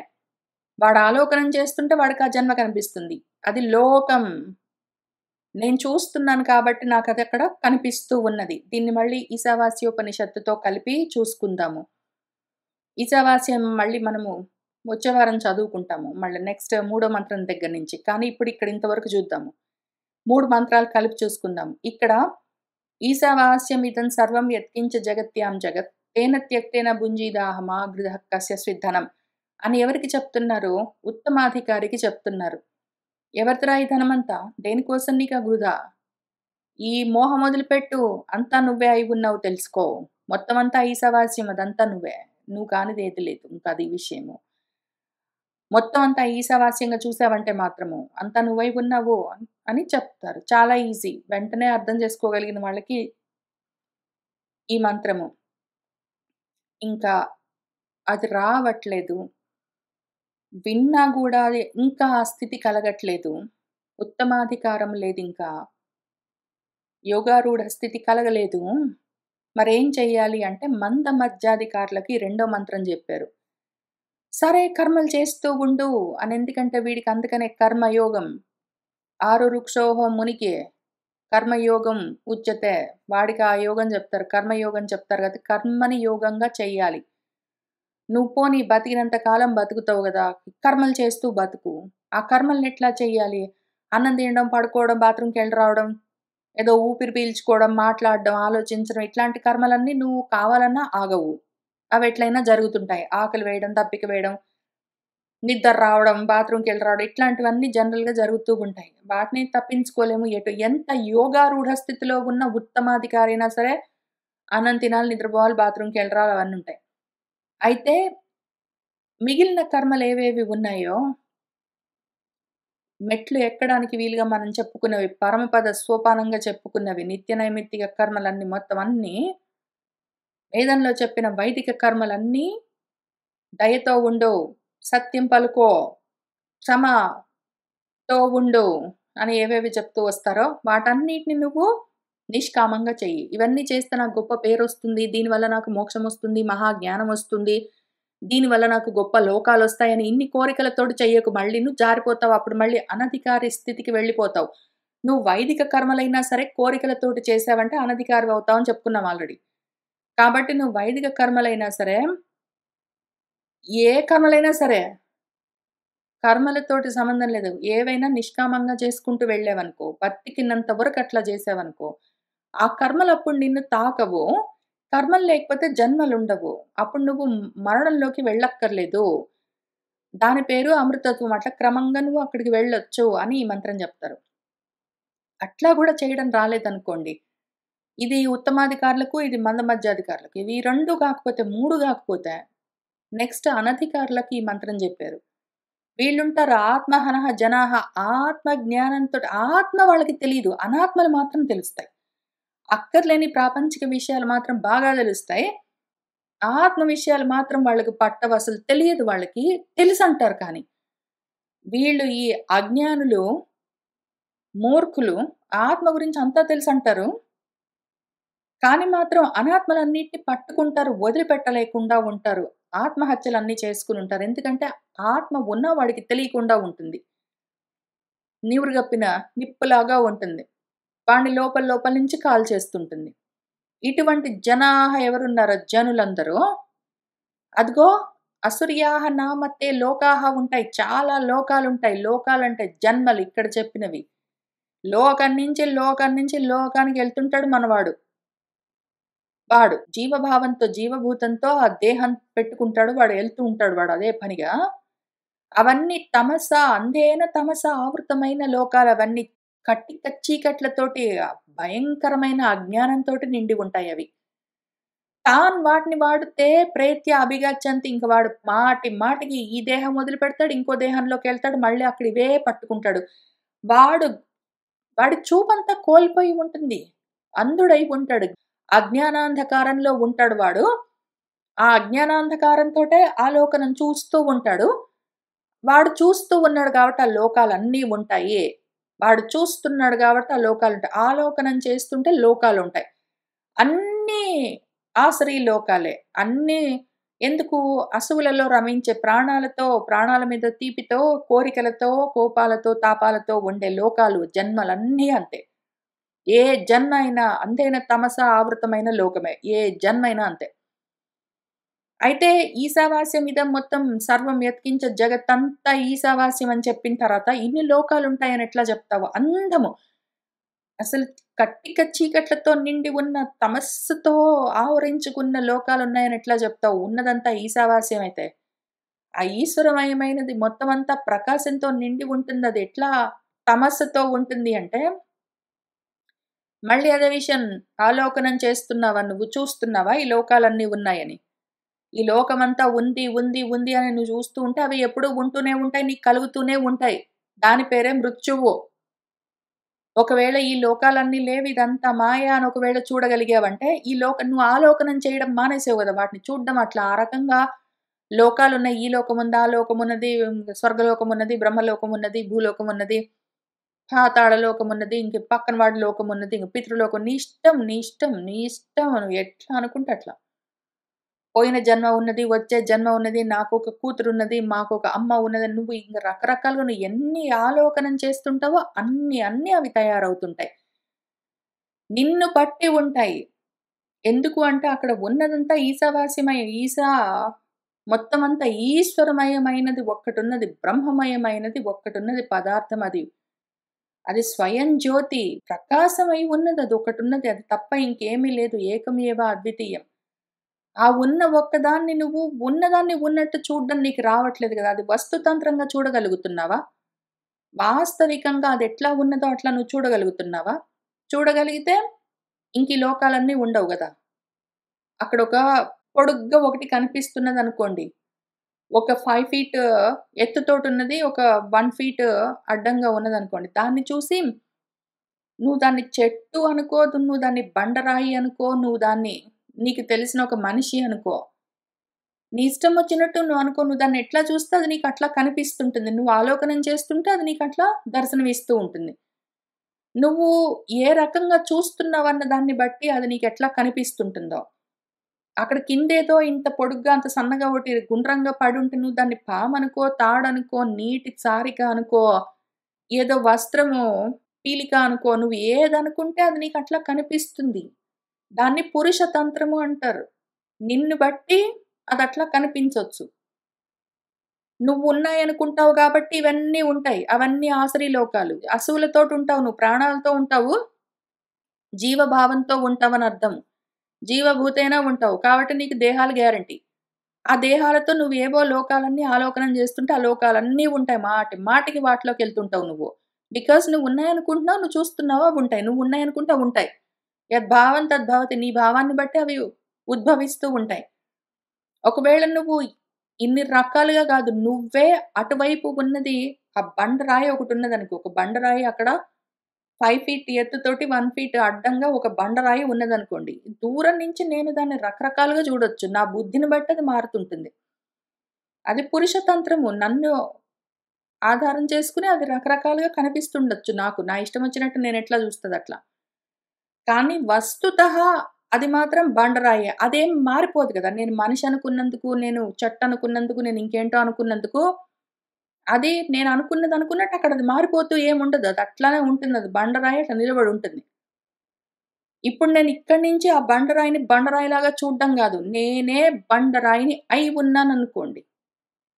Speaker 1: వాడు ఆలోకనం చేస్తుంటే వాడికి ఆ జన్మ కనిపిస్తుంది. అది లోకం. నేను చూస్తున్నాను కాబట్టి నాకదక్కడ కనిపిస్తూ ఉన్నది. దీన్ని మళ్ళీ ఈశావాస్యోపనిషత్తుతో కలిపి చూసుకుందాము. ఈశావాస్యం మళ్ళీ మనము వచ్చే వారం చదువుకుంటాము. మళ్ళీ నెక్స్ట్ మూడో మంత్రం దగ్గర నుంచి. కానీ ఇప్పుడు ఇక్కడ ఇంతవరకు చూద్దాము. 3 మంత్రాలు కలిపి చూసుకుందాం. ఇక్కడ ఈశావాస్యమిదం సర్వం యత్కించ జగత్యాం జగత్ తేన త్యక్తేన భుంజీదాహమా గృధః కస్య స్విద్ధనం అని ఎవరికి చెప్తున్నారు? ఉత్తమాధికారికి చెప్తున్నారు. ఎవరిదిరా ఈ ధనమంతా? దేనికోసం నీకా వృధా? ఈ మోహం వదిలిపెట్టు. అంతా నువ్వే అయి ఉన్నావు తెలుసుకో. మొత్తం అంతా ఈశావాస్యం అదంతా నువ్వే. నువ్వు కానిదేది లేదు. ఇంకది విషయము. మొత్తం అంతా ఈశావాస్యంగా చూసావంటే మాత్రము అంతా నువ్వై ఉన్నావు అని చెప్తారు. చాలా ఈజీ. వెంటనే అర్థం చేసుకోగలిగిన వాళ్ళకి ఈ మంత్రము. ఇంకా అది రావట్లేదు. విన్నా గూడా ఇంకా ఆ స్థితి కలగట్లేదు. ఉత్తమాధికారం లేదింకా. యోగారూఢ స్థితి కలగలేదు. మరేం చెయ్యాలి అంటే మంద మధ్యాధికారులకి రెండో మంత్రం జెప్పారు. సరే కర్మలు చేస్తూ ఉండు అని ఎందుకంటే వీడికి అందుకనే కర్మయోగం. ఆరురుక్షోహ మునికి కర్మయోగం ఉచ్యతే. వాడికి ఆ యోగం జెప్తారు. కర్మయోగం చెప్తారు కదా! కర్మని యోగంగా చెయ్యాలి. నువ్వు పోనీ బతికినంత కాలం బతుకుతావు గదా! కర్మలు చేస్తూ బతుకు. ఆ కర్మలనెట్లా చెయ్యాలి? అన్నం తినడం, పడుకోవడం, బాత్రూమ్‌కెళ్ళి రావడం, ఏదో ఊపిరి పీల్చుకోవడం, మాట్లాడడం, ఆలోచించడం ఇట్లాంటి కర్మలన్నీ నువ్వు కావాలన్నా ఆగవు. అవెట్లైనా జరుగుతుంటాయి. ఆకలి వేయడం, దప్పిక వేయడం, నిద్ర రావడం, బాత్రూమ్‌కెళ్ళి రావడం ఇట్లాంటివన్నీ జనరల్‌గా జరుగుతూ ఉంటాయి. వాటిని తప్పించుకోలేము. ఎంత యోగారూఢ స్థితిలో ఉన్న ఉత్తమాధికారి అయినా సరే అన్నం తినాలి, నిద్రపోవాలి, బాత్రూమ్‌కెళ్ళి రావాలి అవన్నుంటాయి. అయితే మిగిలిన కర్మలేవేవి ఉన్నాయో, మెట్లు ఎక్కడానికి వీలుగా మనం చెప్పుకున్నవి, పరమపద సోపానంగా చెప్పుకున్నవి, నిత్య నైమిత్తిక కర్మలన్నీ మొత్తం అన్నీ, వేదంలో చెప్పిన వైదిక కర్మలన్నీ దయతో ఉండు, సత్యం పలుకో, క్షమతో ఉండు అని ఏవేవి చెప్తూ వస్తారో, వాటన్నిటిని నువ్వు నిష్కామంగా చెయ్యి. ఇవన్నీ చేస్తే నాకు గొప్ప పేరొస్తుంది, దీనివల్ల నాకు మోక్షమొస్తుంది, మహా జ్ఞానమొస్తుంది, దీనివల్ల నాకు గొప్ప లోకాలొస్తాయని ఇన్ని కోరికలతోటి చెయ్యకు. మళ్ళీ నువ్వు జారిపోతావు. అప్పుడు మళ్ళీ అనధికారి స్థితికి వెళ్ళిపోతావు. నువ్వు వైదిక కర్మలైనా సరే కోరికలతోటి చేశావంటే అనధికారివవుతావు అని చెప్పుకున్నాం ఆల్రెడీ. కాబట్టి నువ్వు వైదిక కర్మలైనా సరే, ఏ కర్మలైనా సరే, కర్మలతోటి సంబంధం లేదు. ఏవైనా నిష్కామంగా చేసుకుంటూ వెళ్ళావనుకో, బతికినంత వరకు అట్లా చేశావనుకో, ఆ కర్మలప్పుడు నిన్ను తాకవు. కర్మలు లేకపోతే జన్మలుండవు. అప్పుడు నువ్వు మరణంలోకి వెళ్ళక్కర్లేదు. దాని పేరు అమృతత్వం. అట్లా క్రమంగా నువ్వు అక్కడికి వెళ్ళొచ్చు అని ఈ మంత్రం జెప్తారు. అట్లా గూడా చేయడం రాలేదనుకోండి, ఇది ఉత్తమాధికారులకు, ఇది మంద మధ్యాధికారులకు. ఇవి 2 గాకపోతే, 3 గాకపోతే నెక్స్ట్ అనధికారులకి ఈ మంత్రం జెప్పారు. వీళ్ళుంటారు ఆత్మహనః జనాః ఆత్మ జ్ఞానంతోటి ఆత్మ వాళ్ళకి తెలీదు. అనాత్మలు మాత్రం తెలుస్తాయి. అక్కర్లేని ప్రాపంచిక విషయాలు మాత్రం బాగా తెలుస్తాయి. ఆత్మ విషయాలు మాత్రం వాళ్ళకి పట్టవు. అసలు తెలియదు వాళ్ళకి. తెలుసంటారు కానీ. వీళ్ళు ఈ అజ్ఞానులు, మూర్ఖులు ఆత్మ గురించి అంతా తెలుసంటారు. కానీ మాత్రం అనాత్మలన్నిటిని పట్టుకుంటారు. వదిలిపెట్టలేకుండా ఉంటారు. ఆత్మహత్యలన్నీ చేసుకొనుంటారు. ఎందుకంటే ఆత్మ ఉన్న వాడికి తెలియకుండా ఉంటుంది. నివురుగప్పిన నిప్పులాగా ఉంటుంది. వాడిని లోపల లోపల నుంచి కాల్చేస్తుంటుంది. ఇటువంటి జనాః ఎవరున్నారో జనులందరూ, అదిగో అసుర్యాః నామత్తే లోకాః ఉంటాయి. చాలా లోకాలుంటాయి. లోకాలంటే జన్మలు ఇక్కడ చెప్పినవి. లోకం నుంచి లోకానికెళ్తుంటాడు మనవాడు. వాడు జీవభావంతో, జీవభూతంతో ఆ దేహం పెట్టుకుంటాడు. వాడు ఎళ్తూ ఉంటాడు వాడు అదే పనిగా. అవన్నీ తమస అంధేన తమస ఆవృతమైన లోకాలవన్నీ. కట్టిక చీకట్లతోటి భయంకరమైన అజ్ఞానంతోటి నిండి ఉంటాయవి. వాటిని వాడితే ప్రేత్య అభిగచ్చంతి. ఇంక వాడు మాటి మాటికి ఈ దేహం వదిలిపెడతాడు. ఇంకో దేహంలోకెళ్తాడు. మళ్ళీ అక్కడ ఇవే పట్టుకుంటాడు. వాడు వాడి చూపంతా కోల్పోయి ఉంటుంది. అంధుడై ఉంటాడు. అజ్ఞానాంధకారంలో ఉంటాడు వాడు. ఆ అజ్ఞానాంధకారంతోటే ఆలోకనం చూస్తూ ఉంటాడు. వాడు చూస్తూ ఉన్నాడు కాబట్టి ఆ లోకాలన్నీ ఉంటాయి. వాడు చూస్తున్నాడు కాబట్టి ఆ లోకాలుంటాయి. ఆలోకనం చేస్తుంటే లోకాలుంటాయి. అన్నీ ఆసరీ లోకాలే. అన్నీ ఎందుకు అసువులలో రమించే ప్రాణాలతో, ప్రాణాల మీద తీపితో, కోరికలతో, కోపాలతో, తాపాలతో ఉండే లోకాలు, జన్మలన్నీ అంతే. ఏ జన్మ అయినా అంతేన తమస ఆవృతమైన లోకమే. ఏ జన్మైనా అంతే. అయితే ఈశావాస్యమిదం మొత్తం సర్వం యత్కించ జగత్తంతా ఈశావాస్యం అని చెప్పిన తర్వాత ఇన్ని లోకాలుంటాయని ఎట్లా జెప్తావు? అందము. అసలు కట్టిక చీకట్లతో నిండి ఉన్న తమస్సుతో ఆవరించుకున్న లోకాలున్నాయని ఎట్లా జెప్తావు? ఉన్నదంతా ఈశావాస్యమైతే. ఆ ఈశ్వరమయమైనది మొత్తమంతా ప్రకాశంతో నిండి ఉంటుందది ఎట్లా తమస్సుతో ఉంటుంది అంటే, మళ్ళీ అదే విషయం ఆలోకనం చేస్తున్నావా నువ్వు? చూస్తున్నావా ఈ లోకాలన్నీ ఉన్నాయని? ఈ లోకమంతా ఉంది, ఉంది, ఉంది అని నువ్వు చూస్తూ ఉంటే అవి ఎప్పుడూ ఉంటూనే ఉంటాయి. నీకు కలుగుతూనే ఉంటాయి. దాని పేరే మృత్యువు. ఒకవేళ ఈ లోకాలన్నీ లేవు ఇదంతా మాయ అని ఒకవేళ చూడగలిగావంటే, నువ్వు ఆలోకనం చేయడం మానేసావు గదా! వాటిని చూడ్డం అట్లా ఆ రకంగా లోకాలున్నాయి. ఈ లోకముంది, ఆ లోకమున్నది, స్వర్గలోకమున్నది, బ్రహ్మలోకమున్నది, భూలోకమున్నది, పాతాళ లోకమున్నది, ఇంక పక్కన వాడి లోకమున్నది, ఇంక పితృలోకం. నీ ఇష్టం, నీ ఇష్టం, నీ ఇష్టం. నువ్వు ఎట్లా అనుకుంటే అట్లా. పోయిన జన్మ ఉన్నది, వచ్చే జన్మ ఉన్నది, నాకొక కూతురున్నది, మాకొక అమ్మ ఉన్నదని నువ్వు ఇంక రకరకాలుగా నువ్వు ఎన్ని ఆలోకనం చేస్తుంటావో అన్ని అవి తయారవుతుంటాయి. నిన్ను బట్టి ఉంటాయి. ఎందుకు అంటే అక్కడ ఉన్నదంతా మొత్తమంతా ఈశ్వరమయమైనది ఒక్కటున్నది. బ్రహ్మమయమైనది ఒక్కటున్నది పదార్థం అది. అది స్వయం జ్యోతి. ప్రకాశమై ఉన్నది అదొకటున్నది. అది తప్ప ఇంకేమీ లేదు. ఏకమేవ అద్వితీయం. ఆ ఉన్న ఒక్కదాన్ని నువ్వు ఉన్నదాన్ని ఉన్నట్టు చూడ్డం నీకు రావట్లేదు గదా! అది వస్తుతంత్రంగా చూడగలుగుతున్నావా? వాస్తవికంగా అదెట్లా ఉన్నదో అట్లా నువ్వు చూడగలుగుతున్నావా? చూడగలిగితే ఇంక ఈ లోకాలన్నీ ఉండవు గదా! అక్కడొక పొడుగ్గా ఒకటి కనిపిస్తున్నదనుకోండి. ఒక 5 ఫీట్ ఎత్తుతోటున్నది, ఒక 1 ఫీట్ అడ్డంగా ఉన్నదనుకోండి. దాన్ని చూసి నువ్వు దాన్ని చెట్టు అనుకో, నువ్వు దాన్ని బండరాయి అనుకో, నువ్వు దాన్ని నీకు తెలిసిన ఒక మనిషి అనుకో. నీ ఇష్టమొచ్చినట్టు నువ్వు అనుకో. నువ్వు దాన్నెట్లా చూస్తే అది నీకట్లా కనిపిస్తుంటుంది. నువ్వు ఆలోకనం చేస్తుంటే అది నీకట్లా దర్శనమిస్తూ ఉంటుంది. నువ్వు ఏ రకంగా చూస్తున్నావన్న దాన్ని బట్టి అది నీకెట్లా కనిపిస్తుంటుందో. అక్కడ కిందేదో ఇంత పొడుగ్గా, అంత సన్నగా ఒకటి గుండ్రంగా పడుంటే నువ్వు దాన్ని పామనుకో, తాడనుకో, నీటి సారిక అనుకో, ఏదో వస్త్రము పీలిక అనుకో, నువ్వు ఏదనుకుంటే అది నీకట్లా కనిపిస్తుంది. దాన్ని పురుష తంత్రము అంటారు. నిన్ను బట్టి అదట్లా కనిపించొచ్చు. నువ్వున్నాయనుకుంటావు గాబట్టి ఇవన్నీ ఉంటాయి. అవన్నీ ఆసరీ లోకాలు. అసువులతోటుంటావు నువ్వు. ప్రాణాలతో ఉంటావు. జీవభావంతో ఉంటావనర్థం. జీవభూతేన ఉంటావు. కాబట్టి నీకు దేహాలు గ్యారంటీ. ఆ దేహాలతో నువ్వేవో లోకాలన్నీ ఆలోకనం జేస్తుంటే, ఆ లోకాలన్నీ ఉంటాయి. మాటి మాటికి వాటిలోకెళ్తుంటావు నువ్వు. బికాజ్ నువ్వున్నాయనుకుంటున్నావు, నువ్వు చూస్తున్నావు అవుంటాయి. నువ్వున్నాయనుకుంటే అవుంటాయి. యద్భావం తద్భవతి. నీ భావాన్ని బట్టి అవి ఉద్భవిస్తూ ఉంటాయి. ఒకవేళ నువ్వు ఇన్ని రకాలుగా గాదు. నువ్వే అటువైపు ఉన్నది ఆ బండరాయి ఒకటున్నదనుకో. ఒక బండరాయి అక్కడ 5 ఫీట్ ఎత్తుతోటి 1 ఫీట్ అడ్డంగా ఒక బండరాయి ఉన్నదనుకోండి. దూరం నుంచి నేను దాన్ని రకరకాలుగా చూడొచ్చు. నా బుద్ధిని బట్టి అది మారుతుంటుంది. అది పురుష తంత్రము. నన్ను ఆధారం చేసుకొని అది రకరకాలుగా కనిపిస్తుండొచ్చు నాకు. నా ఇష్టం వచ్చినట్టు నేనెట్లా చూస్తదట్లా. కానీ వస్తుతః అది మాత్రం బండరాయే. అదేం మారిపోదు గదా! నేను మనిషి అనుకున్నందుకు, నేను చెట్టు అనుకున్నందుకు, నేను ఇంకేంటో అనుకున్నందుకు, అది నేను అనుకున్నది అనుకున్నట్టు అక్కడ అది మారిపోతూ ఏముండదు. అది అట్లానే ఉంటుంది. అది బండరాయి అట్లా నిలబడి ఉంటుంది. ఇప్పుడు నేను ఇక్కడి నుంచి ఆ బండరాయిని బండరాయిలాగా చూడడం గాదు. నేనే బండరాయిని అయి ఉన్నాననుకోండి.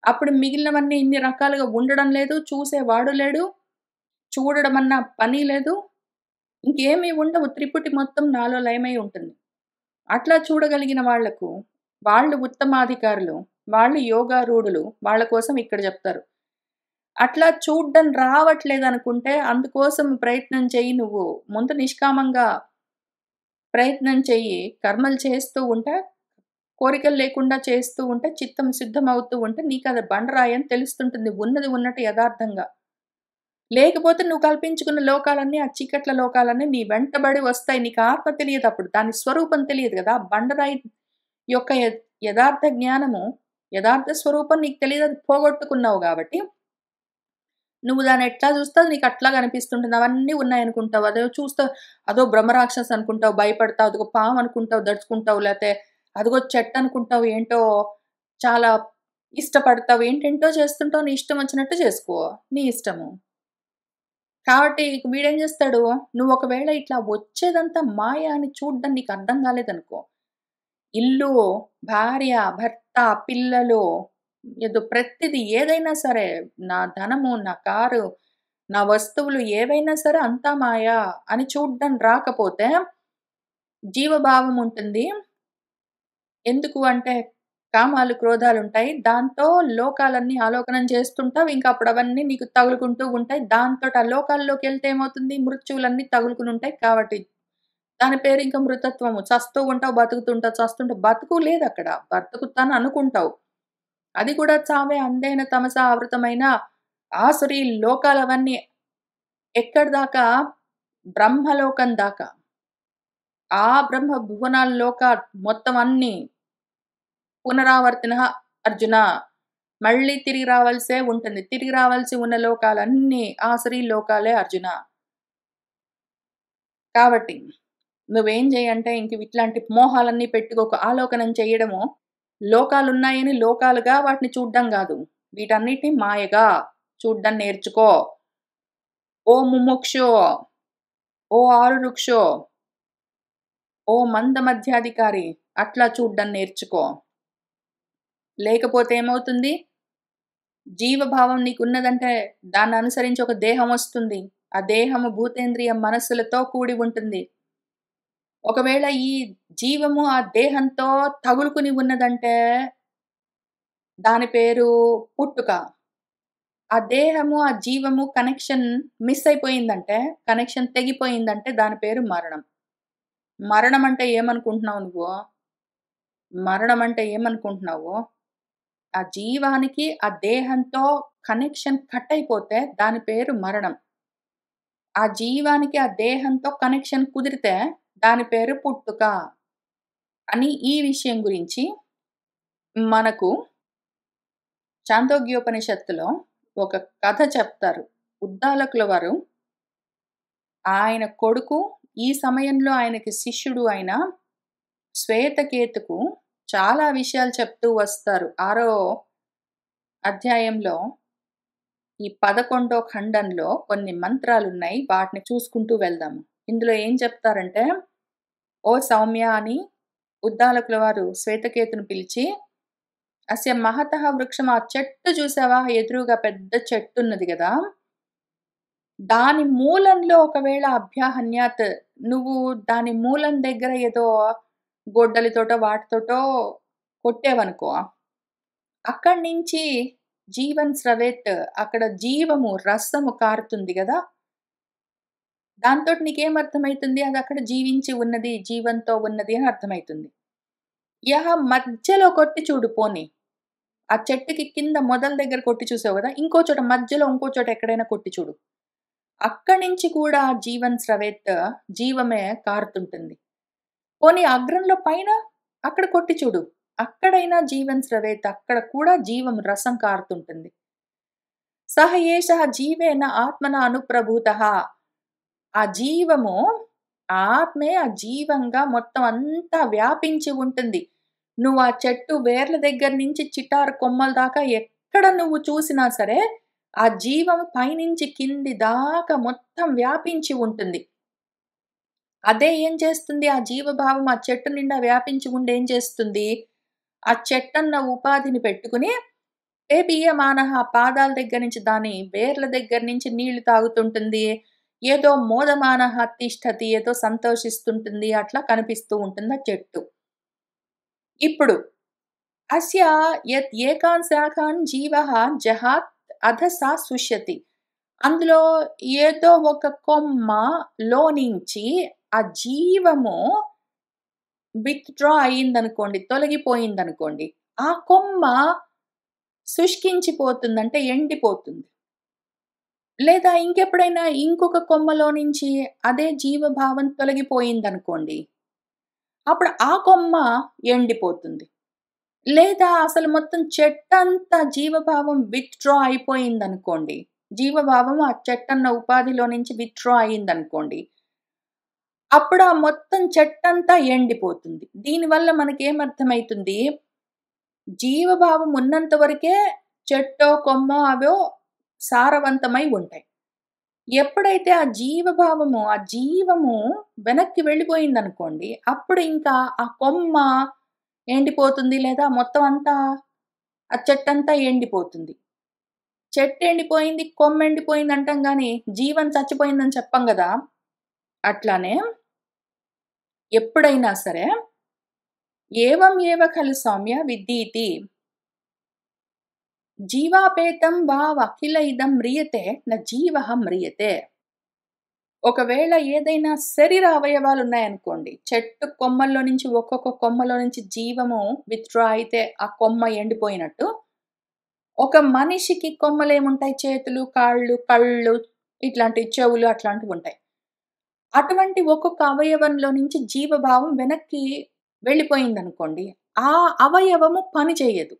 Speaker 1: అప్పుడు మిగిలినవన్నీ ఇన్ని రకాలుగా ఉండడం లేదు. చూసేవాడు లేడు. చూడడం అన్న పని లేదు. ఇంకేమి ఉండవు. త్రిపుటి మొత్తం నాలో లయమై ఉంటుంది. అట్లా చూడగలిగిన వాళ్ళకు, వాళ్ళు ఉత్తమాధికారులు, వాళ్ళు యోగారూఢులు. వాళ్ళ కోసం ఇక్కడ జెప్తారు. అట్లా చూడ్డం రావట్లేదనుకుంటే అందుకోసం ప్రయత్నం చెయ్యి నువ్వు. ముందు నిష్కామంగా ప్రయత్నం చెయ్యి. కర్మలు చేస్తూ ఉంటే, కోరికలు లేకుండా చేస్తూ ఉంటే, చిత్తం సిద్ధమవుతూ ఉంటే నీకది బండరాయని తెలుస్తుంటుంది. ఉన్నది ఉన్నట్టు యథార్థంగా. లేకపోతే నువ్వు కల్పించుకున్న లోకాలన్నీ, ఆ చీకట్ల లోకాలన్నీ నీ వెంటబడి వస్తాయి. నీకు ఆత్మ తెలియదప్పుడు. దాని స్వరూపం తెలియదు గదా! బండరాయి యొక్క యథార్థ జ్ఞానము, యథార్థ స్వరూపం నీకు తెలీదు. అది పోగొట్టుకున్నావు గాబట్టి, నువ్వు దాన్నెట్లా జూస్తే అది నీకట్లా గనిపిస్తుంటుంది. అవన్నీ ఉన్నాయనుకుంటావు. అదో చూస్తావు, అదో బ్రహ్మరాక్షసి అనుకుంటావు, భయపడతావు. అదిగో పామనుకుంటావు, దడుచుకుంటావు. లేతే అదిగో చెట్టనుకుంటావు, ఏంటో చాలా ఇష్టపడతావు. ఏంటేంటో చేస్తుంటావు. నీ ఇష్టం వచ్చినట్టు చేసుకో. నీ ఇష్టము. కాబట్టి ఇక వీడేం జేస్తాడు, నువ్వు ఒకవేళ ఇట్లా వచ్చేదంతా మాయ అని చూడ్డం నీకు అర్థం కాలేదనుకో, ఇల్లు, భార్య, భర్త, పిల్లలు, ఏదో ప్రతిది ఏదైనా సరే, నా ధనము, నా కారు, నా వస్తువులు ఏవైనా సరే అంతా మాయ అని చూడ్డం రాకపోతే జీవభావం ఉంటుంది. ఎందుకు అంటే కామాలు, క్రోధాలుంటాయి. దాంతో లోకాలన్నీ ఆలోకనం చేస్తుంటావు. ఇంక అప్పుడు అవన్నీ నీకు తగులుకుంటూ ఉంటాయి. దాంతోటి ఆ లోకాల్లోకెళ్తే ఏమవుతుంది? మృత్యువులన్నీ తగులుకునుంటాయి. కాబట్టి దాని పేరు ఇంక మృతత్వము. చస్తూ ఉంటావు, బతుకుతుంటావు, చస్తుంటావు. బతుకు లేదక్కడ. బతుకుతాను అనుకుంటావు. అది కూడా చావే. అంధేన తమసా ఆవృతమైన ఆసురీ లోకాలవన్నీ ఎక్కడి దాకా? బ్రహ్మలోకం దాకా. ఆ బ్రహ్మ భువనాల లోక మొత్తం అన్నీ పునరావర్తనః అర్జున. మళ్ళీ తిరిగి రావాల్సే ఉంటుంది. తిరిగి రావాల్సి ఉన్న లోకాలన్నీ ఆసురీ లోకాలే అర్జున. కాబట్టి నువ్వేం చెయ్యంటే ఇంక ఇట్లాంటి మోహాలన్నీ పెట్టుకోకు. ఆలోకనం చెయ్యడము, లోకాలున్నాయని లోకాలుగా వాటిని చూడ్డం గాదు. వీటన్నిటిని మాయగా చూడ్డం నేర్చుకో. ఓ ముముక్షో, ఓ ఆరురుక్షో, ఓ మందమధ్యాధికారి అట్లా చూడ్డం నేర్చుకో. లేకపోతే ఏమవుతుంది? జీవభావం నీకున్నదంటే దాన్ననుసరించి ఒక దేహమొస్తుంది. ఆ దేహము, భూతేంద్రియం, మనస్సులతో కూడి ఉంటుంది. ఒకవేళ ఈ జీవము ఆ దేహంతో తగులుకుని ఉన్నదంటే దాని పేరు పుట్టుక. ఆ దేహము, ఆ జీవము కనెక్షన్ మిస్ అయిపోయిందంటే, కనెక్షన్ తెగిపోయిందంటే దాని పేరు మరణం. మరణం అంటే ఏమనుకుంటున్నావు నువ్వు? మరణం అంటే ఏమనుకుంటున్నావు? ఆ జీవానికి ఆ దేహంతో కనెక్షన్ కట్ అయిపోతే దాని పేరు మరణం. ఆ జీవానికి ఆ దేహంతో కనెక్షన్ కుదిరితే దాని పేరు పుట్టుక. అని ఈ విషయం గురించి మనకు చాందోగ్యోపనిషత్తులో ఒక కథ చెప్తారు. ఉద్దాలకుల వారు ఆయన కొడుకు ఈ సమయంలో ఆయనకి శిష్యుడు అయిన శ్వేతకేతుకు చాలా విషయాలు చెప్తూ వస్తారు. 6 అధ్యాయంలో ఈ 11 ఖండంలో కొన్ని మంత్రాలున్నాయి. వాటిని చూసుకుంటూ వెళ్దాము. ఇందులో ఏం చెప్తారంటే, "ఓ సౌమ్య" అని ఉద్దాలకుల వారు శ్వేతకేతుని పిలిచి, "అస్య మహతః వృక్షం" ఆ చెట్టు చూసావా? ఎదురుగా పెద్ద చెట్టున్నది గదా! దాని మూలంలో ఒకవేళ అభ్యాహన్యాత్ నువ్వు దాని మూలం దగ్గర ఏదో గొడ్డలితోటో, వాటితోటో కొట్టావనుకో, అక్కడి నుంచి జీవన్ స్రవేత్ అక్కడ జీవము, రసము కారుతుంది గదా! దాంతోటి నీకేమర్థమైతుంది? అదక్కడ జీవించి ఉన్నది, జీవంతో ఉన్నది అని అర్థమైతుంది. యహ మధ్యలో కొట్టి చూడు పోనీ. ఆ చెట్టుకి కింద మొదల దగ్గర కొట్టి చూసావు గదా! ఇంకో చోట మధ్యలో ఇంకో చోట ఎక్కడైనా కొట్టి చూడు. అక్కడి నుంచి కూడా జీవన్ స్రవేత్ జీవమే కారుతుంటుంది. పోనీ అగ్రంలో పైన అక్కడ కొట్టి చూడు. అక్కడైనా జీవన్ స్రవేత్ అక్కడ కూడా జీవం రసం కారుతుంటుంది. సహ ఏషః జీవేన ఆత్మన అనుప్రభూతః. ఆ జీవము, ఆ ఆత్మే ఆ జీవంగా మొత్తం అంతా వ్యాపించి ఉంటుంది. నువ్వు ఆ చెట్టు వేర్ల దగ్గర నుంచి చిటారు కొమ్మల దాకా ఎక్కడ నువ్వు చూసినా సరే, ఆ జీవం పైనుంచి కింది దాకా మొత్తం వ్యాపించి ఉంటుంది. అదే ఏం చేస్తుంది? ఆ జీవభావం ఆ చెట్టు నిండా వ్యాపించి ఉండి ఏం చేస్తుంది? ఆ చెట్టన్న ఉపాధిని పెట్టుకుని పేపీయమానః పాదాల దగ్గర నుంచి దాని వేర్ల దగ్గర నుంచి నీళ్లు తాగుతుంటుంది. ఏదో మోదమానః తిష్టతి ఏదో సంతోషిస్తుంటుంది. అట్లా కనిపిస్తూ ఉంటుంది ఆ చెట్టు. ఇప్పుడు అస్య యత్ ఏకాన్ శాఖాన్ జీవః జహాత్ అధసా శుష్యతి. అందులో ఏదో ఒక కొమ్మలో నుంచి ఆ జీవము విత్‌డ్రా అయిందనుకోండి, తొలగిపోయిందనుకోండి. ఆ కొమ్మ శుష్కించిపోతుందంటే ఎండిపోతుంది. లేదా ఇంకెప్పుడైనా ఇంకొక కొమ్మలో నుంచి అదే జీవభావం తొలగిపోయిందనుకోండి. అప్పుడు ఆ కొమ్మ ఎండిపోతుంది. లేదా అసలు మొత్తం చెట్టంతా జీవభావం విత్‌డ్రా అయిపోయిందనుకోండి. జీవభావం ఆ చెట్టన్న ఉపాధిలో నుంచి విత్‌డ్రా అయిందనుకోండి. అప్పుడు ఆ మొత్తం చెట్టంతా ఎండిపోతుంది. దీనివల్ల మనకేమర్థమైతుంది? జీవభావం ఉన్నంత వరకే చెట్టో, కొమ్మో అవో సారవంతమై ఉంటాయి. ఎప్పుడైతే ఆ జీవభావము, ఆ జీవము వెనక్కి వెళ్ళిపోయిందనుకోండి, అప్పుడు ఇంకా ఆ కొమ్మ ఎండిపోతుంది లేదా మొత్తం అంతా ఆ చెట్టంతా ఎండిపోతుంది. చెట్టు ఎండిపోయింది, కొమ్మ ఎండిపోయింది అంటాం గానీ, జీవం చచ్చిపోయిందని చెప్పం గదా! అట్లానే ఎప్పుడైనా సరే, ఏవం ఏవ ఖలు సౌమ్య విద్ధీతి జీవాపేతం వావఖిల ఇదం మ్రియతే న జీవః మ్రియతే. ఒకవేళ ఏదైనా శరీర అవయవాలున్నాయనుకోండి. చెట్టు కొమ్మల్లో నుంచి ఒక్కొక్క కొమ్మలో నుంచి జీవము విత్‌డ్రా అయితే ఆ కొమ్మ ఎండిపోయినట్టు. ఒక మనిషికి కొమ్మలేముంటాయి? చేతులు, కాళ్ళు, కళ్ళు ఇట్లాంటి చెవులు అట్లాంటివుంటాయి. అటువంటి ఒక్కొక్క అవయవంలో నుంచి జీవభావం వెనక్కి వెళ్ళిపోయిందనుకోండి. ఆ అవయవము పని చెయ్యదు.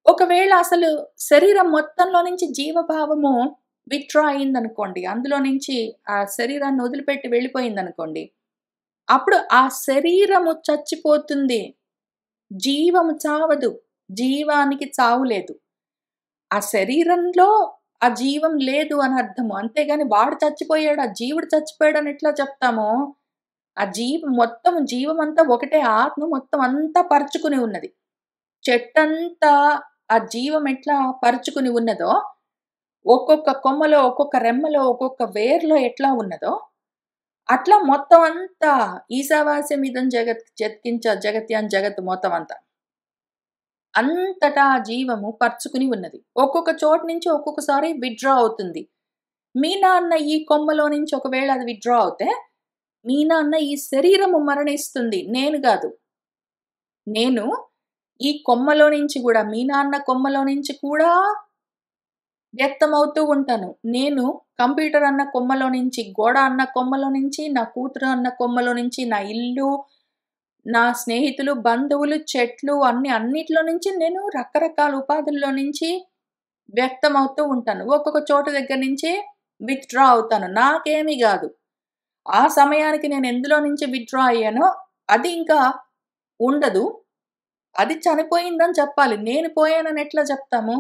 Speaker 1: ఒకవేళ అసలు శరీరం మొత్తంలో నుంచి జీవభావము విత్‌డ్రా అయిందనుకోండి. అందులో నుంచి ఆ శరీరాన్ని వదిలిపెట్టి వెళ్ళిపోయిందనుకోండి. అప్పుడు ఆ శరీరము చచ్చిపోతుంది. జీవము చావదు. జీవానికి చావు లేదు. ఆ శరీరంలో ఆ జీవం లేదు అని అర్థము. అంతేగాని వాడు చచ్చిపోయాడు, ఆ జీవుడు చచ్చిపోయాడని ఎట్లా చెప్తామో, ఆ మొత్తం జీవమంతా ఒకటే ఆత్మ మొత్తం అంతా పరుచుకుని ఉన్నది. చెట్టంతా ఆ జీవం ఎట్లా పరుచుకుని ఉన్నదో, ఒక్కొక్క కొమ్మలో, ఒక్కొక్క రెమ్మలో, ఒక్కొక్క వేర్‌లో ఎట్లా ఉన్నదో, అట్లా మొత్తం అంతా ఈశావాస్యమిదం జగత్ యత్కించ జగత్యాన్ జగత్ మొత్తం అంతా. అంతటా ఆ జీవము పరుచుకుని ఉన్నది. ఒక్కొక్క చోటు నుంచి ఒక్కొక్కసారి విత్‌డ్రా అవుతుంది. మీ నాన్న ఈ కొమ్మలో నుంచి ఒకవేళ అది విత్‌డ్రా అవుతే, మీ నాన్న ఈ శరీరము మరణిస్తుంది. నేను గాదు. నేను ఈ కొమ్మలో నుంచి గూడా మీ నాన్న కొమ్మలో నుంచి కూడా వ్యక్తమవుతూ ఉంటాను. నేను కంప్యూటర్ అన్న కొమ్మలో నుంచి, గోడ అన్న కొమ్మలో నుంచి, నా కూతురు అన్న కొమ్మలో నుంచి, నా ఇల్లు, నా స్నేహితులు, బంధువులు, చెట్లు అన్నిట్లో నుంచి నేను రకరకాల ఉపాధుల్లో నుంచి వ్యక్తమవుతూ ఉంటాను. ఒక్కొక్క చోటు దగ్గర నుంచి విత్‌డ్రా అవుతాను. నాకేమి గాదు. ఆ సమయానికి నేను ఎందులో నుంచి విత్‌డ్రా అయ్యానో అది ఇంకా ఉండదు. అది చనిపోయిందని చెప్పాలి. నేను పోయానని ఎట్లా చెప్తాము?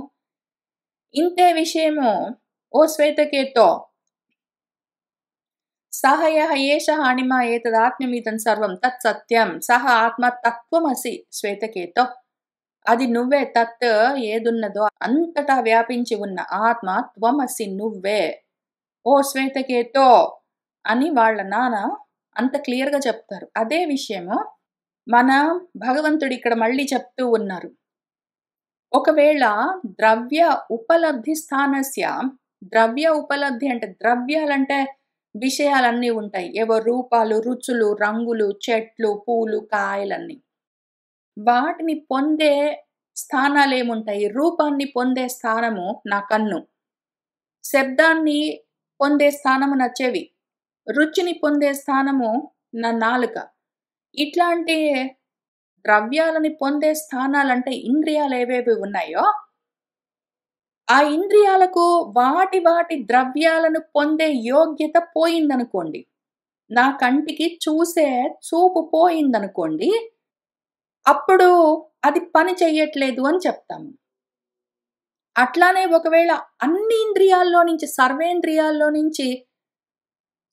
Speaker 1: ఇంతే విషయము ఓ శ్వేతకేతో సహ యః ఏషః అణిమా ఏతదాత్మ్యమిదం సర్వం తత్ సత్యం. సహ ఆత్మ తత్వమసి శ్వేతకేతో. అది నువ్వే తత్ ఏదున్నదో అంతటా వ్యాపించి ఉన్న ఆత్మ త్వమసి నువ్వే. ఓ శ్వేతకేతో అని వాళ్ళ నాన్న అంత క్లియర్‌గా చెప్తారు. అదే విషయము మన భగవంతుడు ఇక్కడ మళ్ళీ చెప్తూ ఉన్నారు. ఒకవేళ ద్రవ్య ఉపలబ్ధి స్థానస్య ద్రవ్య ఉపలబ్ధి అంటే ద్రవ్యాలంటే విషయాలన్నీ ఉంటాయి. ఏవో రూపాలు, రుచులు, రంగులు, చెట్లు, పూలు, కాయలన్నీ. వాటిని పొందే స్థానాలేముంటాయి? రూపాన్ని పొందే స్థానము నా కన్ను. శబ్దాన్ని పొందే స్థానము నా చెవి. రుచిని పొందే స్థానము నా నాలుక. ఇట్లాంటి ద్రవ్యాలని పొందే స్థానాలంటే ఇంద్రియాలేవేవి ఉన్నాయో, ఆ ఇంద్రియాలకు వాటి ద్రవ్యాలను పొందే యోగ్యత పోయిందనుకోండి. నా కంటికి చూసే చూపు పోయిందనుకోండి, అప్పుడు అది పని చెయ్యట్లేదు అని చెప్తాము. అట్లానే ఒకవేళ అన్ని ఇంద్రియాల్లో నుంచి, సర్వేంద్రియాల్లో నుంచి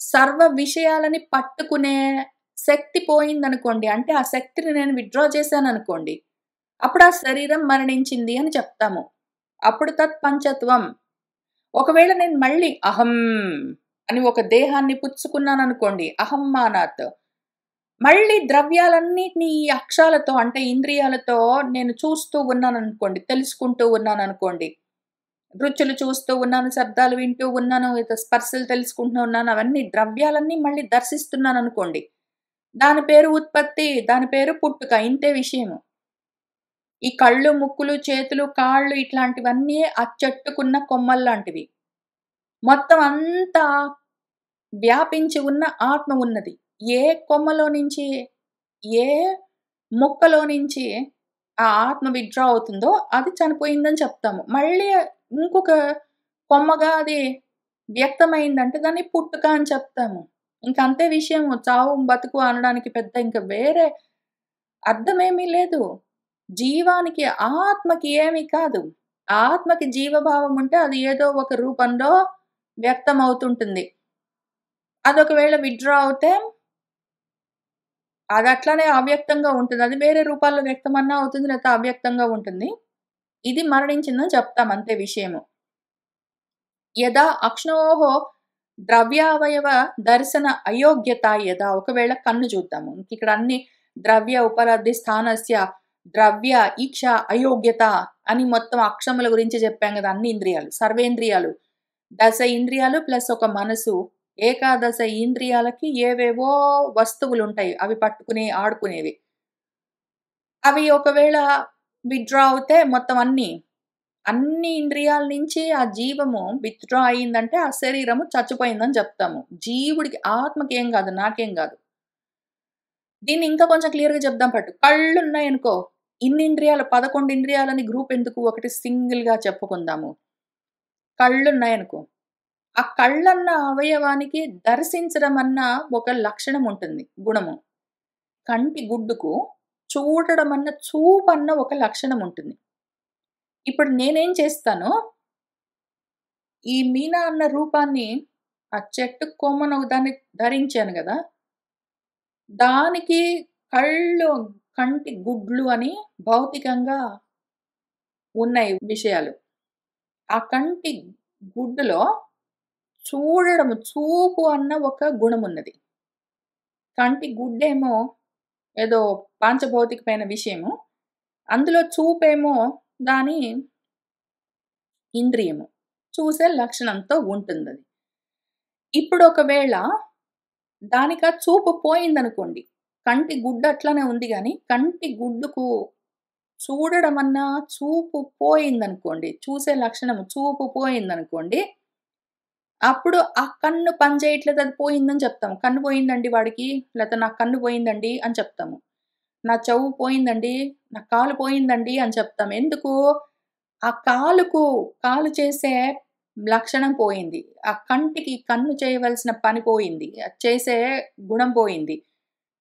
Speaker 1: సర్వ విషయాలని పట్టుకునే శక్తి పోయిందనుకోండి. అంటే ఆ శక్తిని నేను విత్‌డ్రా చేశాననుకోండి. అప్పుడు ఆ శరీరం మరణించింది అని చెప్తాము. అప్పుడు తత్ పంచత్వం. ఒకవేళ నేను మళ్ళీ అహం అని ఒక దేహాన్ని పుచ్చుకున్నాననుకోండి. అహమ్మానాత్. మళ్ళీ ద్రవ్యాలన్నిటిని ఈ అక్షాలతో అంటే ఇంద్రియాలతో నేను చూస్తూ ఉన్నాననుకోండి. తెలుసుకుంటూ ఉన్నాననుకోండి. రుచులు చూస్తూ ఉన్నాను, శబ్దాలు వింటూ ఉన్నాను, స్పర్శలు తెలుసుకుంటూ ఉన్నాను. అవన్నీ ద్రవ్యాలన్నీ మళ్ళీ దర్శిస్తున్నాననుకోండి. దాని పేరు ఉత్పత్తి, దాని పేరు పుట్టుక. ఇంతే విషయము. ఈ కళ్ళు, ముక్కులు, చేతులు, కాళ్ళు ఇట్లాంటివన్నీ ఆ చెట్టుకున్న కొమ్మల్లాంటివి. మొత్తం అంతా వ్యాపించి ఉన్న ఆత్మ ఉన్నది. ఏ కొమ్మలో నుంచి, ఏ మొక్కలో నుంచి ఆ ఆత్మ విత్‌డ్రా అవుతుందో అది చనిపోయిందని చెప్తాము. మళ్ళీ ఇంకొక కొమ్మగా అది వ్యక్తమైందంటే దాన్ని పుట్టుక అని చెప్తాము. ఇంక అంతే విషయము. చావు, బతుకు అనడానికి పెద్ద ఇంక వేరే అర్థమేమీ లేదు. జీవానికి, ఆత్మకి ఏమి కాదు. ఆత్మకి జీవభావం ఉంటే అది ఏదో ఒక రూపంలో వ్యక్తమవుతుంటుంది. అదొకవేళ విత్‌డ్రా అవుతే అదట్లనే అవ్యక్తంగా ఉంటుంది. అది వేరే రూపాల్లో వ్యక్తమన్నా అవుతుంది. లేకపోతే అవ్యక్తంగా ఉంటుంది. ఇది మరణించిందని చెప్తాం అంతే విషయము. యదా అక్ష్ణోః ద్రవ్యావయవ దర్శన అయోగ్యత యదా ఒకవేళ కన్ను చూద్దాము. ఇక్కడ అన్ని ద్రవ్య ఉపలబ్ధి స్థానస్య ద్రవ్య ఈక్ష అయోగ్యత అని మొత్తం అక్షముల గురించి చెప్పాం గదా! అన్ని ఇంద్రియాలు, సర్వేంద్రియాలు. 10 ఇంద్రియాలు ప్లస్ ఒక మనసు. ఏకాదశ ఇంద్రియాలకి ఏవేవో వస్తువులుంటాయి. అవి పట్టుకుని ఆడుకునేవి. అవి ఒకవేళ విత్‌డ్రా అవుతే మొత్తం అన్ని ఇంద్రియాల నుంచి ఆ జీవము విత్‌డ్రా అయిందంటే ఆ శరీరము చచ్చిపోయిందని చెప్తాము. జీవుడికి ఆత్మకి ఏం గాదు. నాకేం గాదు. దీన్ని ఇంకా కొంచెం క్లియర్‌గా చెప్దాం పట్టు. కళ్ళున్నాయనుకో, ఇన్ని ఇంద్రియాలు 11 ఇంద్రియాలని గ్రూప్ ఎందుకు? ఒకటి సింగిల్‌గా చెప్పుకుందాము. కళ్ళున్నాయనుకో, ఆ కళ్ళన్న అవయవానికి దర్శించడం అన్న ఒక లక్షణం ఉంటుంది. గుణము. కంటి గుడ్డుకు చూడడం అన్న చూపన్న ఒక లక్షణం ఉంటుంది. ఇప్పుడు నేనేం చేస్తాను, ఈ మీనా అన్న రూపాన్ని ఆ చెట్టు కొమ్మను దాన్ని ధరించాను గదా! దానికి కళ్ళు, కంటి గుడ్లు అని భౌతికంగా ఉన్నాయి విషయాలు. ఆ కంటి గుడ్డులో చూడడము, చూపు అన్న ఒక గుణమున్నది. కంటి గుడ్డేమో ఏదో పాంచభౌతికమైన విషయము. అందులో చూపేమో దాని ఇంద్రియము. చూసే లక్షణంతో ఉంటుందది. ఇప్పుడు ఒకవేళ దానికా చూపు పోయిందనుకోండి. కంటి గుడ్డు అట్లనే ఉంది గానీ, కంటి గుడ్డుకు చూడడమన్నా చూపు పోయిందనుకోండి. చూసే లక్షణము చూపు పోయిందనుకోండి. అప్పుడు ఆ కన్ను పని చేయట్లేదు అది పోయిందని చెప్తాము. కన్ను పోయిందండి వాడికి, లేతే నా కన్ను పోయిందండి అని చెప్తాము. నా చెవు పోయిందండి, నా కాలు పోయిందండి అని చెప్తాం. ఎందుకు? ఆ కాలు చేసే లక్షణం పోయింది. ఆ కంటికి కన్ను చేయవలసిన పని పోయింది. అది చేసే గుణం పోయింది.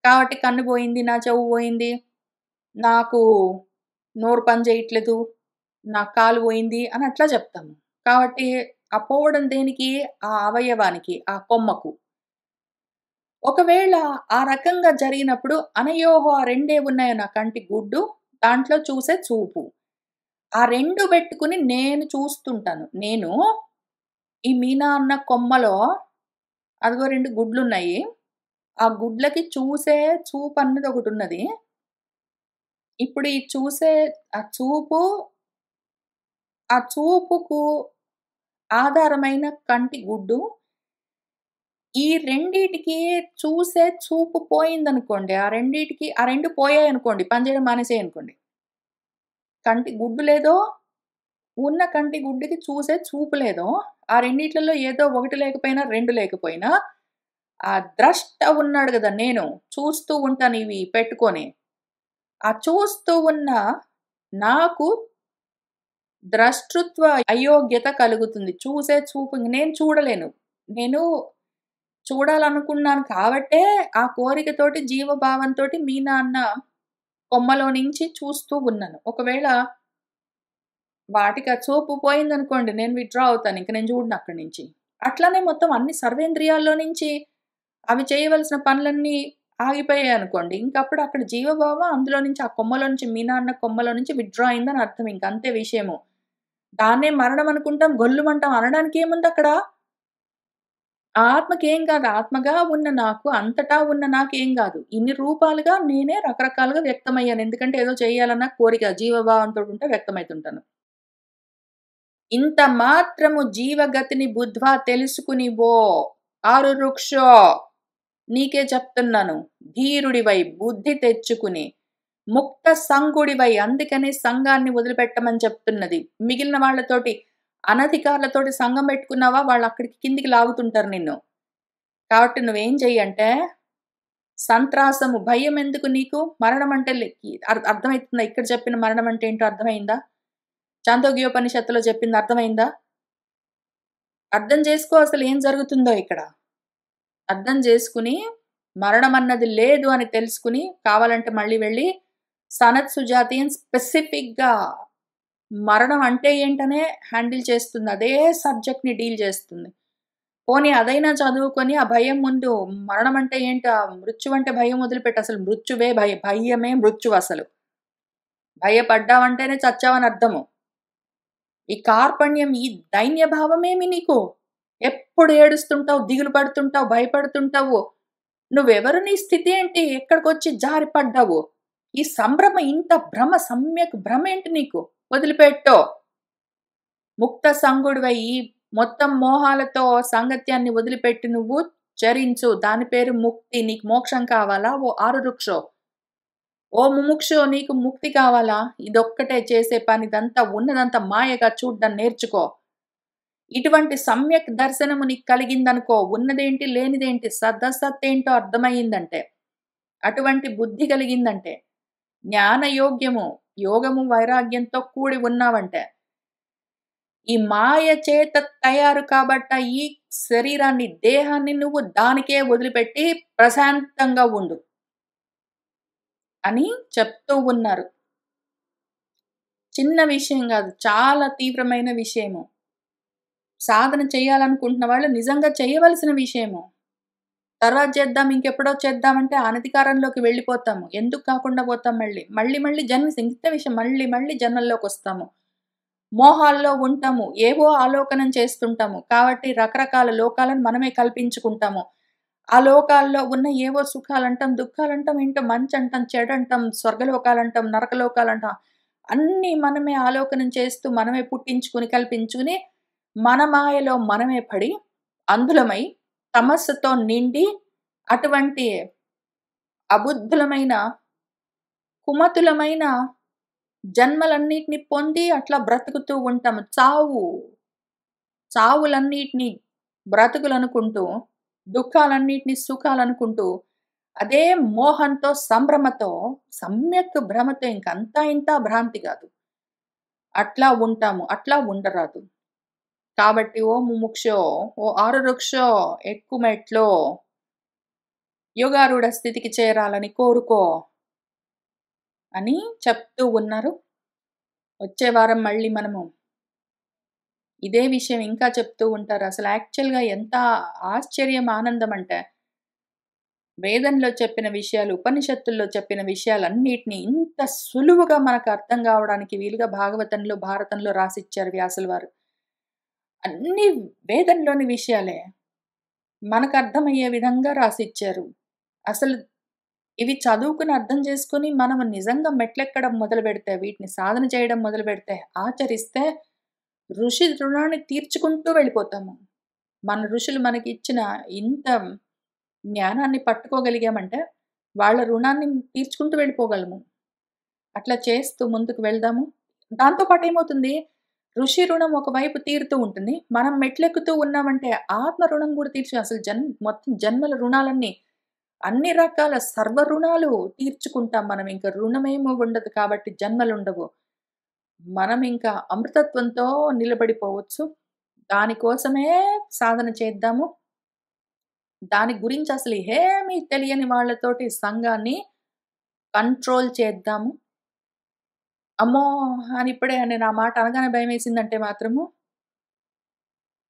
Speaker 1: కాబట్టి కన్ను పోయింది, నా చెవు పోయింది, నాకు నోరు పని చేయట్లేదు, నా కాలు పోయింది అని అట్లా చెప్తాము. కాబట్టి ఆ పోవడం దేనికి? ఆ అవయవానికి, ఆ కొమ్మకు. ఒకవేళ ఆ రకంగా జరిగినప్పుడు అనయోహో ఆ రెండే ఉన్నాయి నా కంటి గుడ్డు, దాంట్లో చూసే చూపు. ఆ 2 బెట్టుకొని నేను చూస్తుంటాను. నేను ఈ మీనా అన్న కొమ్మలో అదిగో 2 గుడ్లున్నాయి. ఆ గుడ్లకి చూసే చూపన్నది ఒకటున్నది. ఇప్పుడు ఈ చూసే ఆ చూపు, ఆ చూపుకు ఆధారమైన కంటి గుడ్డు, ఈ రెండిటికి చూసే చూపు పోయిందనుకోండి. ఆ 2 పోయాయనుకోండి. పనిచేయడం మానేసాయనుకోండి. కంటి గుడ్డు లేదో, ఉన్న కంటి గుడ్డుకి చూసే చూపు లేదో, ఆ రెండిట్లలో ఏదో ఒకటి లేకపోయినా, 2 లేకపోయినా, ఆ ద్రష్ట ఉన్నాడు గదా! నేను చూస్తూ ఉంటాను ఇవి పెట్టుకొని. ఆ చూస్తూ ఉన్న నాకు ద్రష్టృత్వ అయోగ్యత కలుగుతుంది. చూసే చూపు నేను చూడలేను. నేను చూడాలనుకున్నాను కాబట్టే, ఆ కోరికతోటి, జీవభావంతోటి మీ నాన్న కొమ్మలో నుంచి చూస్తూ ఉన్నాను. ఒకవేళ వాటికి ఆ చూపు పోయిందనుకోండి, నేను విత్‌డ్రా అవుతాను. ఇంక నేను చూడను అక్కడి నుంచి. అట్లనే మొత్తం అన్ని సర్వేంద్రియాల్లో నుంచి అవి చేయవలసిన పనులన్నీ ఆగిపోయాయనుకోండి, ఇంకప్పుడు అక్కడ జీవభావం అందులో నుంచి ఆ కొమ్మలో నుంచి మీ నాన్న కొమ్మలో నుంచి విత్‌డ్రా అయిందని అర్థం ఇంక అంతే విషయము. దాన్నే మరణం అనుకుంటాం, గొల్లుమంటాం అనడానికి ఏముందక్కడ? ఆ ఆత్మకేం కాదు. ఆత్మగా ఉన్న నాకు, అంతటా ఉన్న నాకేం గాదు. ఇన్ని రూపాలుగా నేనే రకరకాలుగా వ్యక్తమయ్యాను. ఎందుకంటే ఏదో చేయాలన్న కోరిక జీవభావంతోటుంటే వ్యక్తమైతుంటాను. ఇంత మాత్రము జీవగతిని బుద్ధ్వా తెలుసుకునివో ఆరురుక్షో నీకే చెప్తున్నాను. ధీరుడివై బుద్ధి తెచ్చుకుని, ముక్త సంగుడివై అందుకనే సంఘాన్ని వదిలిపెట్టమని చెప్తున్నది. మిగిలిన వాళ్ళతోటి అనధికారులతోటి సంఘం పెట్టుకున్నావా వాళ్ళక్కడికి కిందికి లాగుతుంటారు నిన్ను. కాబట్టి నువ్వేం చెయ్యంటే, సంత్రాసము భయమెందుకు నీకు? మరణమంటే అర్థమైతుందా? ఇక్కడ చెప్పిన మరణమంటే ఏంటో అర్థమైందా? చాందోగ్యోపనిషత్తులో చెప్పింది అర్థమైందా? అర్థం చేసుకో అసలేం జరుగుతుందో ఇక్కడ. అర్థం చేసుకొని, మరణమన్నది లేదు అని తెలుసుకొని, కావాలంటే మళ్ళీ వెళ్లి సనత్ సుజాతీయన్ స్పెసిఫిక్‌గా మరణం అంటే ఏంటనే హ్యాండిల్ చేస్తుంది. అదే సబ్జెక్ట్‌ని డీల్ చేస్తుంది. పోనీ అదైనా చదువుకొని ఆ భయం ముందు మరణం అంటే ఏంటి? మృత్యువంటే భయం వదిలిపెట్టు. అసలు మృత్యువే భయమే మృత్యువసలు. భయపడ్డావంటేనే చచ్చావని అర్థము. ఈ కార్పణ్యం, ఈ దైన్య భావమేమి నీకు? ఎప్పుడు ఏడుస్తుంటావు, దిగులు పడుతుంటావు, భయపడుతుంటావు. నువ్వెవరు? నీ స్థితి ఏంటి? ఎక్కడికొచ్చి జారి పడ్డావు? ఈ సంభ్రమ ఇంత భ్రమ సమ్యక్ భ్రమేంటి నీకు? వదిలిపెట్టో. ముక్త సంగుడివయ్యి మొత్తం మోహాలతో సాంగత్యాన్ని వదిలిపెట్టి నువ్వు చరించు. దాని పేరు ముక్తి. నీకు మోక్షం కావాలా? ఓ ఆరురుక్షో. ఓ ముముక్షో నీకు ముక్తి కావాలా? ఇదొక్కటే చేసే పని. ఇదంతా ఉన్నదంతా మాయగా చూడ్డం నేర్చుకో. ఇటువంటి సమ్యక్ దర్శనము నీకు కలిగిందనుకో, ఉన్నదేంటి, లేనిదేంటి, సదసత్తేంటో అర్థమయ్యిందంటే, అటువంటి బుద్ధి కలిగిందంటే, జ్ఞానయోగ్యము, యోగము, వైరాగ్యంతో కూడి ఉన్నావంటే, ఈ మాయ చేత తయారు కాబట్ట ఈ శరీరాన్ని, దేహాన్ని నువ్వు దానికే వదిలిపెట్టి ప్రశాంతంగా ఉండు అని చెప్తూ ఉన్నారు. చిన్న విషయం గాదు. చాలా తీవ్రమైన విషయము. సాధన చేయాలనుకుంటున్న వాళ్ళు నిజంగా చేయవలసిన విషయము. తర్వాత చేద్దాం, ఇంకెప్పుడో చేద్దామంటే అనధికారంలోకి వెళ్ళిపోతాము. ఎందుకు కాకుండా పోతాం మళ్ళీ. మళ్ళీ మళ్ళీ జన్మ ఇంత విషయం మళ్ళీ మళ్ళీ జన్మల్లోకొస్తాము. మోహాల్లో ఉంటాము. ఏవో ఆలోకనం చేస్తుంటాము. కాబట్టి రకరకాల లోకాలను మనమే కల్పించుకుంటాము. ఆ లోకాల్లో ఉన్న ఏవో సుఖాలంటాం, దుఃఖాలంటాం, ఏంటో మంచంటాం, చెడంటాం, స్వర్గలోకాలంటాం, నరకలోకాలంటాం. అన్నీ మనమే ఆలోకనం చేస్తూ, మనమే పుట్టించుకొని, కల్పించుకొని, మన మాయలో మనమే పడి, అంధులమై, తమస్సుతో నిండి, అటువంటి అబుద్ధులమైన, కుమతులమైన జన్మలన్నిటిని పొంది అట్లా బ్రతుకుతూ ఉంటాము. చావులన్నిటిని బ్రతుకులనుకుంటూ, దుఃఖాలన్నిటిని సుఖాలనుకుంటూ, అదే మోహంతో, సంభ్రమతో, సమ్యక్ భ్రమతో ఇంకంతా ఇంతా భ్రాంతి గాదు. అట్లా ఉంటాము. అట్లా ఉండరాదు. కాబట్టి ఓ ముముక్షో, ఓ ఆరురుక్షో ఎక్కు మెట్లో యోగారూఢ స్థితికి చేరాలని కోరుకో అని చెప్తూ ఉన్నారు. వచ్చే వారం మళ్ళీ మనము ఇదే విషయం ఇంకా చెప్తూ ఉంటారు. అసలు యాక్చువల్‌గా ఎంత ఆశ్చర్యం, ఆనందం అంటే, వేదంలో చెప్పిన విషయాలు, ఉపనిషత్తుల్లో చెప్పిన విషయాలన్నిటిని ఇంత సులువుగా మనకు అర్థం కావడానికి వీలుగా భాగవతంలో, భారతంలో రాసిచ్చారు వ్యాసుల వారు. అన్నీ వేదంలోని విషయాలే. మనకు అర్థమయ్యే విధంగా రాసిచ్చారు. అసలు ఇవి చదువుకొని అర్థం చేసుకొని మనం నిజంగా మెట్లెక్కడం మొదలుపెడితే, వీటిని సాధన చేయడం మొదలుపెడితే, ఆచరిస్తే ఋషి రుణాన్ని తీర్చుకుంటూ వెళ్ళిపోతాము. మన ఋషులు మనకిచ్చిన ఇంత జ్ఞానాన్ని పట్టుకోగలిగామంటే, వాళ్ళ రుణాన్ని తీర్చుకుంటూ వెళ్ళిపోగలము. అట్లా చేస్తూ ముందుకు వెళ్దాము. దాంతో పాటు ఏమవుతుంది, ఋషి రుణం ఒకవైపు తీరుతూ ఉంటుంది. మనం మెట్లెక్కుతూ ఉన్నామంటే ఆత్మ రుణం గూడా తీర్చి అసలు మొత్తం జన్మల రుణాలన్నీ, అన్ని రకాల సర్వ రుణాలు తీర్చుకుంటాం మనం. ఇంక రుణమేమి ఉండదు కాబట్టి జన్మలుండవు. మనం ఇంకా అమృతత్వంతో నిలబడిపోవచ్చు. దానికోసమే సాధన చేద్దాము. దాని గురించి అసలు ఏమీ తెలియని వాళ్ళతోటి సంఘాన్ని కంట్రోల్ చేద్దాము. అమ్మో! అని ఇప్పుడే నేను ఆ మాట అనగానే భయమేసిందంటే మాత్రము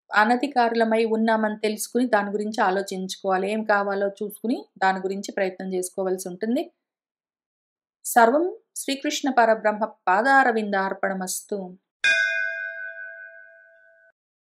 Speaker 1: అనధికారులమై ఉన్నామని తెలుసుకొని దాని గురించి ఆలోచించుకోవాలి. ఏం కావాలో చూసుకొని దాని గురించి ప్రయత్నం జేసుకోవాల్సుంటుంది. సర్వం శ్రీకృష్ణ పరబ్రహ్మ పాదారవిందార్పణమస్తు.